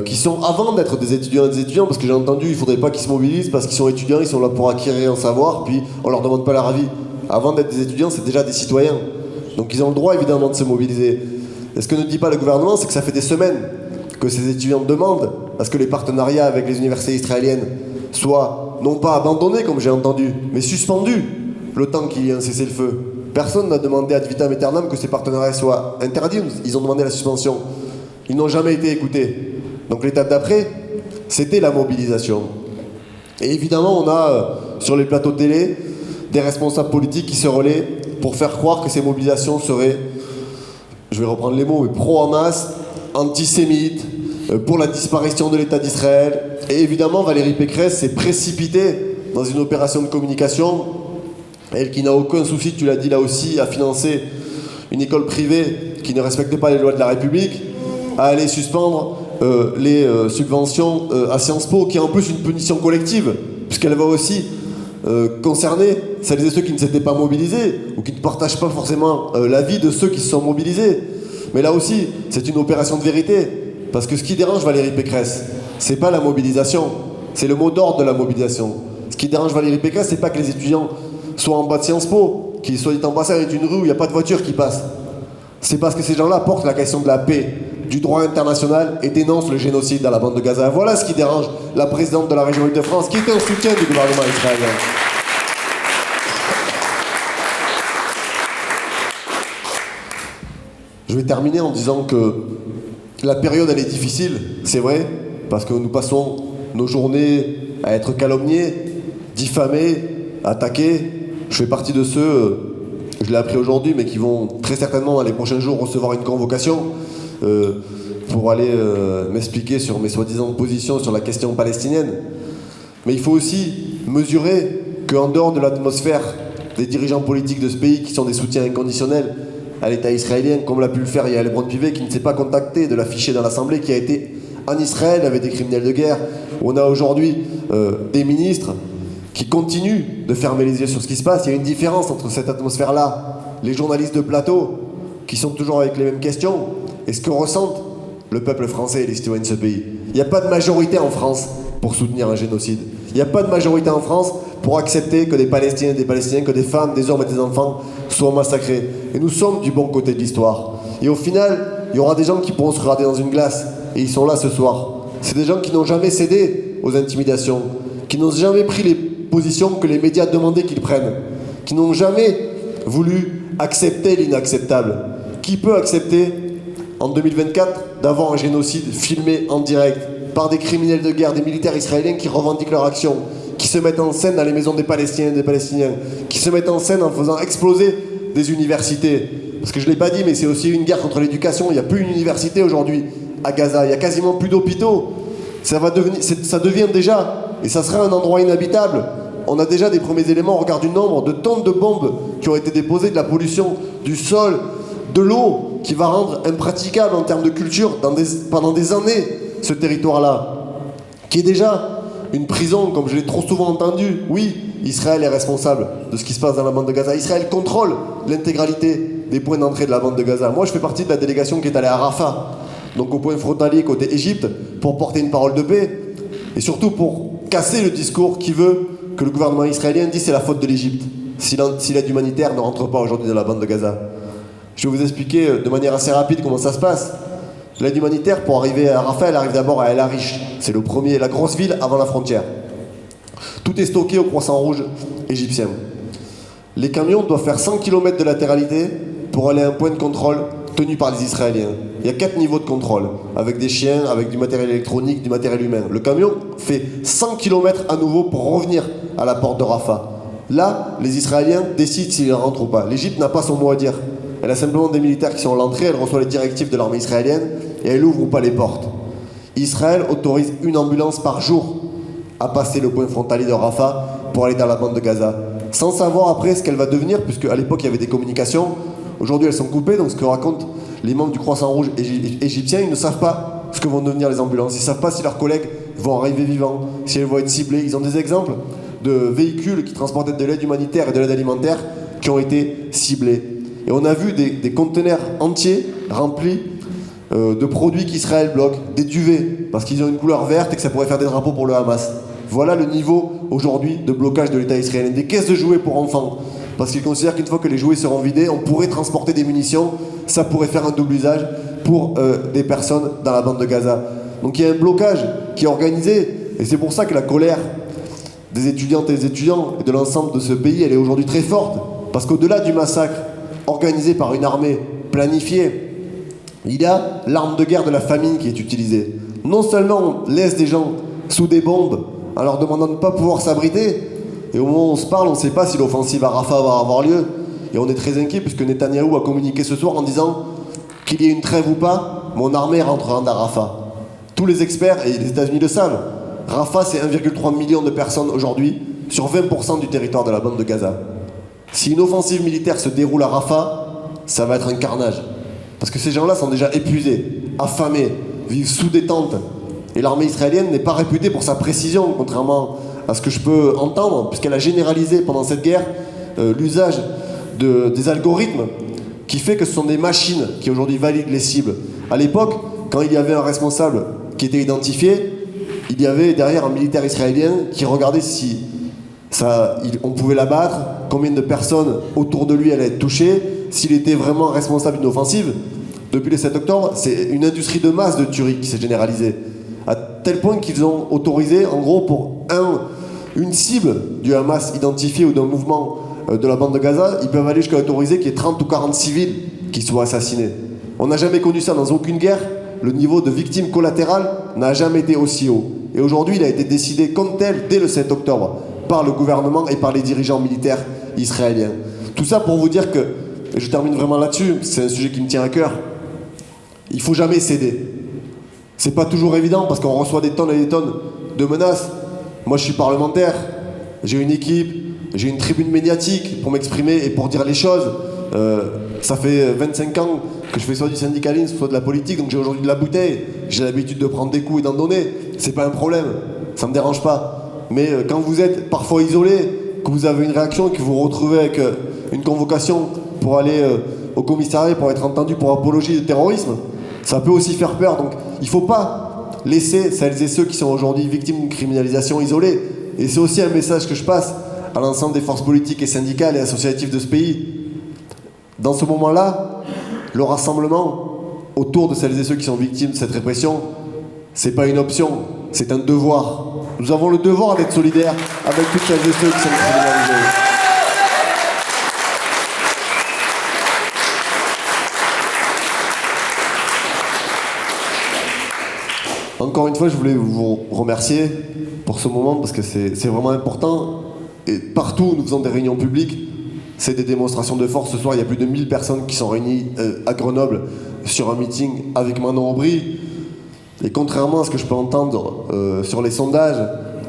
qui sont, avant d'être des étudiants et des étudiants, parce que j'ai entendu, il ne faudrait pas qu'ils se mobilisent parce qu'ils sont étudiants, ils sont là pour acquérir un savoir, puis on leur demande pas leur avis. Avant d'être des étudiants, c'est déjà des citoyens. Donc ils ont le droit évidemment de se mobiliser. Et ce que ne dit pas le gouvernement, c'est que ça fait des semaines que ces étudiants demandent à ce que les partenariats avec les universités israéliennes soit non pas abandonné comme j'ai entendu, mais suspendu le temps qu'il y ait un cessez-le-feu. Personne n'a demandé ad vitam aeternam que ces partenariats soient interdits, ils ont demandé la suspension. Ils n'ont jamais été écoutés. Donc l'étape d'après, c'était la mobilisation. Et évidemment, on a sur les plateaux de télé des responsables politiques qui se relaient pour faire croire que ces mobilisations seraient, je vais reprendre les mots, mais pro-Hamas, antisémites, pour la disparition de l'État d'Israël. Et évidemment, Valérie Pécresse s'est précipitée dans une opération de communication, elle qui n'a aucun souci, tu l'as dit là aussi, à financer une école privée qui ne respecte pas les lois de la République, à aller suspendre les subventions à Sciences Po, qui est en plus une punition collective, puisqu'elle va aussi concerner celles et ceux qui ne s'étaient pas mobilisés, ou qui ne partagent pas forcément l'avis de ceux qui se sont mobilisés. Mais là aussi, c'est une opération de vérité, parce que ce qui dérange Valérie Pécresse, c'est pas la mobilisation, c'est le mot d'ordre de la mobilisation. Ce qui dérange Valérie Pécresse, c'est pas que les étudiants soient en bas de Sciences Po, qui, soit dit en passant, est une rue où il n'y a pas de voiture qui passe. C'est parce que ces gens-là portent la question de la paix, du droit international et dénoncent le génocide dans la bande de Gaza. Voilà ce qui dérange la présidente de la région Île-de-France, qui était en soutien du gouvernement israélien. Je vais terminer en disant que la période, elle est difficile, c'est vrai, parce que nous passons nos journées à être calomniés, diffamés, attaqués. Je fais partie de ceux, je l'ai appris aujourd'hui, mais qui vont très certainement dans les prochains jours recevoir une convocation pour aller m'expliquer sur mes soi-disant positions sur la question palestinienne. Mais il faut aussi mesurer qu'en dehors de l'atmosphère des dirigeants politiques de ce pays qui sont des soutiens inconditionnels à l'État israélien, comme l'a pu le faire Yael Braun-Pivet, qui ne s'est pas contacté de l'afficher dans l'Assemblée, qui a été en Israël avec des criminels de guerre. On a aujourd'hui des ministres qui continuent de fermer les yeux sur ce qui se passe. Il y a une différence entre cette atmosphère-là, les journalistes de plateau, qui sont toujours avec les mêmes questions, et ce que ressentent le peuple français et les citoyens de ce pays. Il n'y a pas de majorité en France pour soutenir un génocide. Il n'y a pas de majorité en France pour accepter que des Palestiniens, que des femmes, des hommes et des enfants soient massacrés. Et nous sommes du bon côté de l'histoire. Et au final, il y aura des gens qui pourront se regarder dans une glace, et ils sont là ce soir. C'est des gens qui n'ont jamais cédé aux intimidations, qui n'ont jamais pris les positions que les médias demandaient qu'ils prennent, qui n'ont jamais voulu accepter l'inacceptable. Qui peut accepter, en 2024, d'avoir un génocide filmé en direct par des criminels de guerre, des militaires israéliens qui revendiquent leur action, qui se mettent en scène dans les maisons des Palestiniens et des Palestiniens, qui se mettent en scène en faisant exploser des universités. Parce que je ne l'ai pas dit, mais c'est aussi une guerre contre l'éducation. Il n'y a plus une université aujourd'hui à Gaza, il n'y a quasiment plus d'hôpitaux. Ça devient déjà, et ça sera un endroit inhabitable. On a déjà des premiers éléments, on regarde du nombre de tonnes de bombes qui ont été déposées, de la pollution du sol, de l'eau, qui va rendre impraticable en termes de culture pendant des années ce territoire-là, qui est déjà une prison, comme je l'ai trop souvent entendu. Oui, Israël est responsable de ce qui se passe dans la bande de Gaza. Israël contrôle l'intégralité des points d'entrée de la bande de Gaza. Moi, je fais partie de la délégation qui est allée à Rafah, donc au point frontalier côté Égypte, pour porter une parole de paix, et surtout pour casser le discours qui veut que le gouvernement israélien dise c'est la faute de l'Égypte si l'aide humanitaire ne rentre pas aujourd'hui dans la bande de Gaza. Je vais vous expliquer de manière assez rapide comment ça se passe. L'aide humanitaire, pour arriver à Rafah, elle arrive d'abord à El Arish. C'est la grosse ville avant la frontière. Tout est stocké au Croissant Rouge égyptien. Les camions doivent faire 100 km de latéralité pour aller à un point de contrôle tenu par les Israéliens. Il y a 4 niveaux de contrôle, avec des chiens, avec du matériel électronique, du matériel humain. Le camion fait 100 km à nouveau pour revenir à la porte de Rafah. Là, les Israéliens décident s'ils rentrent ou pas. L'Égypte n'a pas son mot à dire. Elle a simplement des militaires qui sont à l'entrée, elle reçoit les directives de l'armée israélienne et elle ouvre ou pas les portes. Israël autorise une ambulance par jour à passer le point frontalier de Rafah pour aller dans la bande de Gaza, sans savoir après ce qu'elle va devenir, puisque à l'époque il y avait des communications. Aujourd'hui elles sont coupées, donc ce que racontent les membres du Croissant Rouge égyptien, ils ne savent pas ce que vont devenir les ambulances. Ils ne savent pas si leurs collègues vont arriver vivants, si elles vont être ciblées. Ils ont des exemples de véhicules qui transportaient de l'aide humanitaire et de l'aide alimentaire qui ont été ciblés. Et on a vu des conteneurs entiers remplis de produits qu'Israël bloque, des duvets, parce qu'ils ont une couleur verte et que ça pourrait faire des drapeaux pour le Hamas. Voilà le niveau aujourd'hui de blocage de l'État israélien. Des caisses de jouets pour enfants, parce qu'ils considèrent qu'une fois que les jouets seront vidés, on pourrait transporter des munitions, ça pourrait faire un double usage pour des personnes dans la bande de Gaza. Donc il y a un blocage qui est organisé, et c'est pour ça que la colère des étudiantes et des étudiants et de l'ensemble de ce pays, elle est aujourd'hui très forte. Parce qu'au-delà du massacre organisé par une armée planifiée, il y a l'arme de guerre de la famine qui est utilisée. Non seulement on laisse des gens sous des bombes en leur demandant de ne pas pouvoir s'abriter, et au moment où on se parle, on ne sait pas si l'offensive à Rafah va avoir lieu. Et on est très inquiet puisque Netanyahou a communiqué ce soir en disant qu'il y ait une trêve ou pas, mon armée rentrera à Rafah. Tous les experts, et les États-Unis le savent, Rafah c'est 1,3 million de personnes aujourd'hui sur 20% du territoire de la bande de Gaza. Si une offensive militaire se déroule à Rafah, ça va être un carnage. Parce que ces gens-là sont déjà épuisés, affamés, vivent sous des tentes. Et l'armée israélienne n'est pas réputée pour sa précision, contrairement à ce que je peux entendre, puisqu'elle a généralisé pendant cette guerre l'usage des algorithmes qui fait que ce sont des machines qui aujourd'hui valident les cibles. À l'époque, quand il y avait un responsable qui était identifié, il y avait derrière un militaire israélien qui regardait si on pouvait l'abattre, combien de personnes autour de lui allaient être touchées, s'il était vraiment responsable d'une offensive. Depuis le 7 octobre, c'est une industrie de masse de tuerie qui s'est généralisée. À tel point qu'ils ont autorisé, en gros, pour une cible du Hamas identifiée ou d'un mouvement de la bande de Gaza, ils peuvent aller jusqu'à autoriser qu'il y ait 30 ou 40 civils qui soient assassinés. On n'a jamais connu ça dans aucune guerre. Le niveau de victimes collatérales n'a jamais été aussi haut. Et aujourd'hui, il a été décidé comme tel dès le 7 octobre par le gouvernement et par les dirigeants militaires israéliens. Tout ça pour vous dire que, et je termine vraiment là-dessus, c'est un sujet qui me tient à cœur, il ne faut jamais céder. C'est pas toujours évident parce qu'on reçoit des tonnes et des tonnes de menaces. Moi, je suis parlementaire, j'ai une équipe, j'ai une tribune médiatique pour m'exprimer et pour dire les choses. Ça fait 25 ans que je fais soit du syndicalisme, soit de la politique, donc j'ai aujourd'hui de la bouteille. J'ai l'habitude de prendre des coups et d'en donner. C'est pas un problème, ça me dérange pas. Mais quand vous êtes parfois isolé, que vous avez une réaction et que vous vous retrouvez avec une convocation pour aller au commissariat, pour être entendu pour apologie de terrorisme, ça peut aussi faire peur. Donc il ne faut pas laisser celles et ceux qui sont aujourd'hui victimes d'une criminalisation isolés. Et c'est aussi un message que je passe à l'ensemble des forces politiques et syndicales et associatives de ce pays. Dans ce moment-là, le rassemblement autour de celles et ceux qui sont victimes de cette répression, c'est pas une option, c'est un devoir. Nous avons le devoir d'être solidaires avec toutes celles et ceux qui sont criminalisés. Encore une fois, je voulais vous remercier pour ce moment parce que c'est vraiment important. Et partout où nous faisons des réunions publiques, c'est des démonstrations de force. Ce soir, il y a plus de 1000 personnes qui sont réunies à Grenoble sur un meeting avec Manon Aubry. Et contrairement à ce que je peux entendre sur les sondages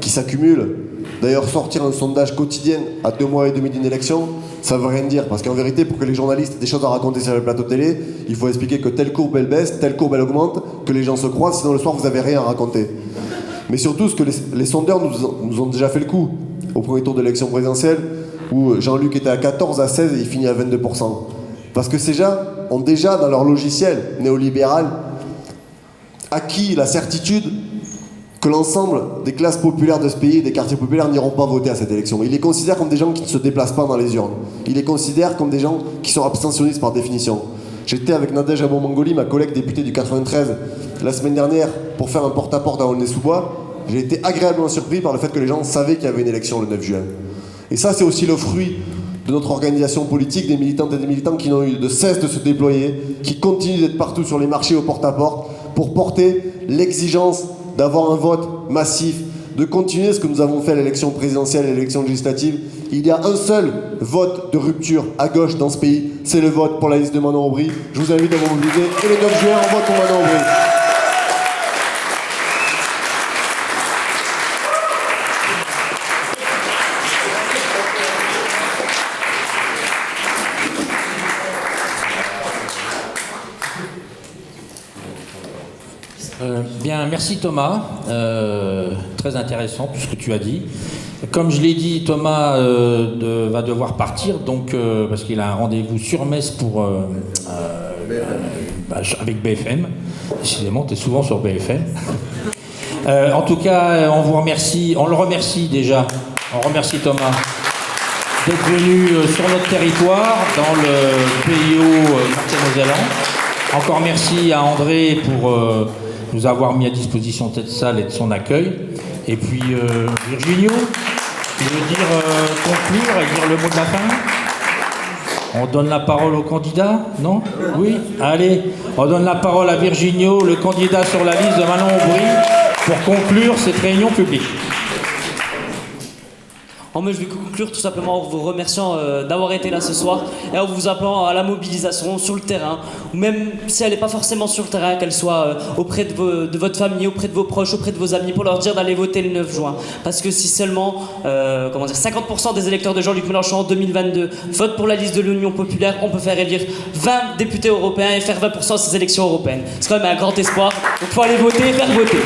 qui s'accumulent, d'ailleurs sortir un sondage quotidien à 2 mois et demi d'une élection, ça veut rien dire. Parce qu'en vérité, pour que les journalistes aient des choses à raconter sur le plateau télé, il faut expliquer que telle courbe elle baisse, telle courbe elle augmente, que les gens se croisent, sinon le soir vous n'avez rien à raconter. Mais surtout, ce que les sondeurs nous ont déjà fait le coup au premier tour de l'élection présidentielle, où Jean-Luc était à 14, à 16 et il finit à 22%. Parce que ces gens ont déjà dans leur logiciel néolibéral acquis la certitude que l'ensemble des classes populaires de ce pays, des quartiers populaires, n'iront pas voter à cette élection. Ils les considèrent comme des gens qui ne se déplacent pas dans les urnes. Ils les considèrent comme des gens qui sont abstentionnistes par définition. J'étais avec Nadège Abou-Mangoli, ma collègue députée du 93, la semaine dernière pour faire un porte-à-porte à Aulnay-sous-Bois. J'ai été agréablement surpris par le fait que les gens savaient qu'il y avait une élection le 9 juin. Et ça, c'est aussi le fruit de notre organisation politique, des militantes et des militants qui n'ont eu de cesse de se déployer, qui continuent d'être partout sur les marchés au porte-à-porte pour porter l'exigence d'avoir un vote massif, de continuer ce que nous avons fait à l'élection présidentielle et à l'élection législative. Il y a un seul vote de rupture à gauche dans ce pays, c'est le vote pour la liste de Manon Aubry. Je vous invite à vous mobiliser et le 9 juin, on vote pour Manon Aubry. Bien, merci Thomas. Très intéressant tout ce que tu as dit. Comme je l'ai dit, Thomas va devoir partir, donc parce qu'il a un rendez-vous sur Metz avec BFM. Décidément, tu es souvent sur BFM. En tout cas, on le remercie déjà. On remercie Thomas d'être venu sur notre territoire, dans le PIO Martino-Zéland. Encore merci à André pour nous avoir mis à disposition de cette salle et de son accueil. Et puis Virginio, Tu veux dire conclure et dire le mot de la fin? On donne la parole au candidat? Non? Oui? Allez, on donne la parole à Virginio, le candidat sur la liste de Manon Aubry, pour conclure cette réunion publique. Mais je vais conclure tout simplement en vous remerciant d'avoir été là ce soir et en vous appelant à la mobilisation sur le terrain, ou même si elle n'est pas forcément sur le terrain, qu'elle soit auprès de votre famille, auprès de vos proches, auprès de vos amis, pour leur dire d'aller voter le 9 juin. Parce que si seulement 50% des électeurs de Jean-Luc Mélenchon en 2022 votent pour la liste de l'Union populaire, on peut faire élire 20 députés européens et faire 20% à ces élections européennes. C'est quand même un grand espoir, donc il faut aller voter et faire voter.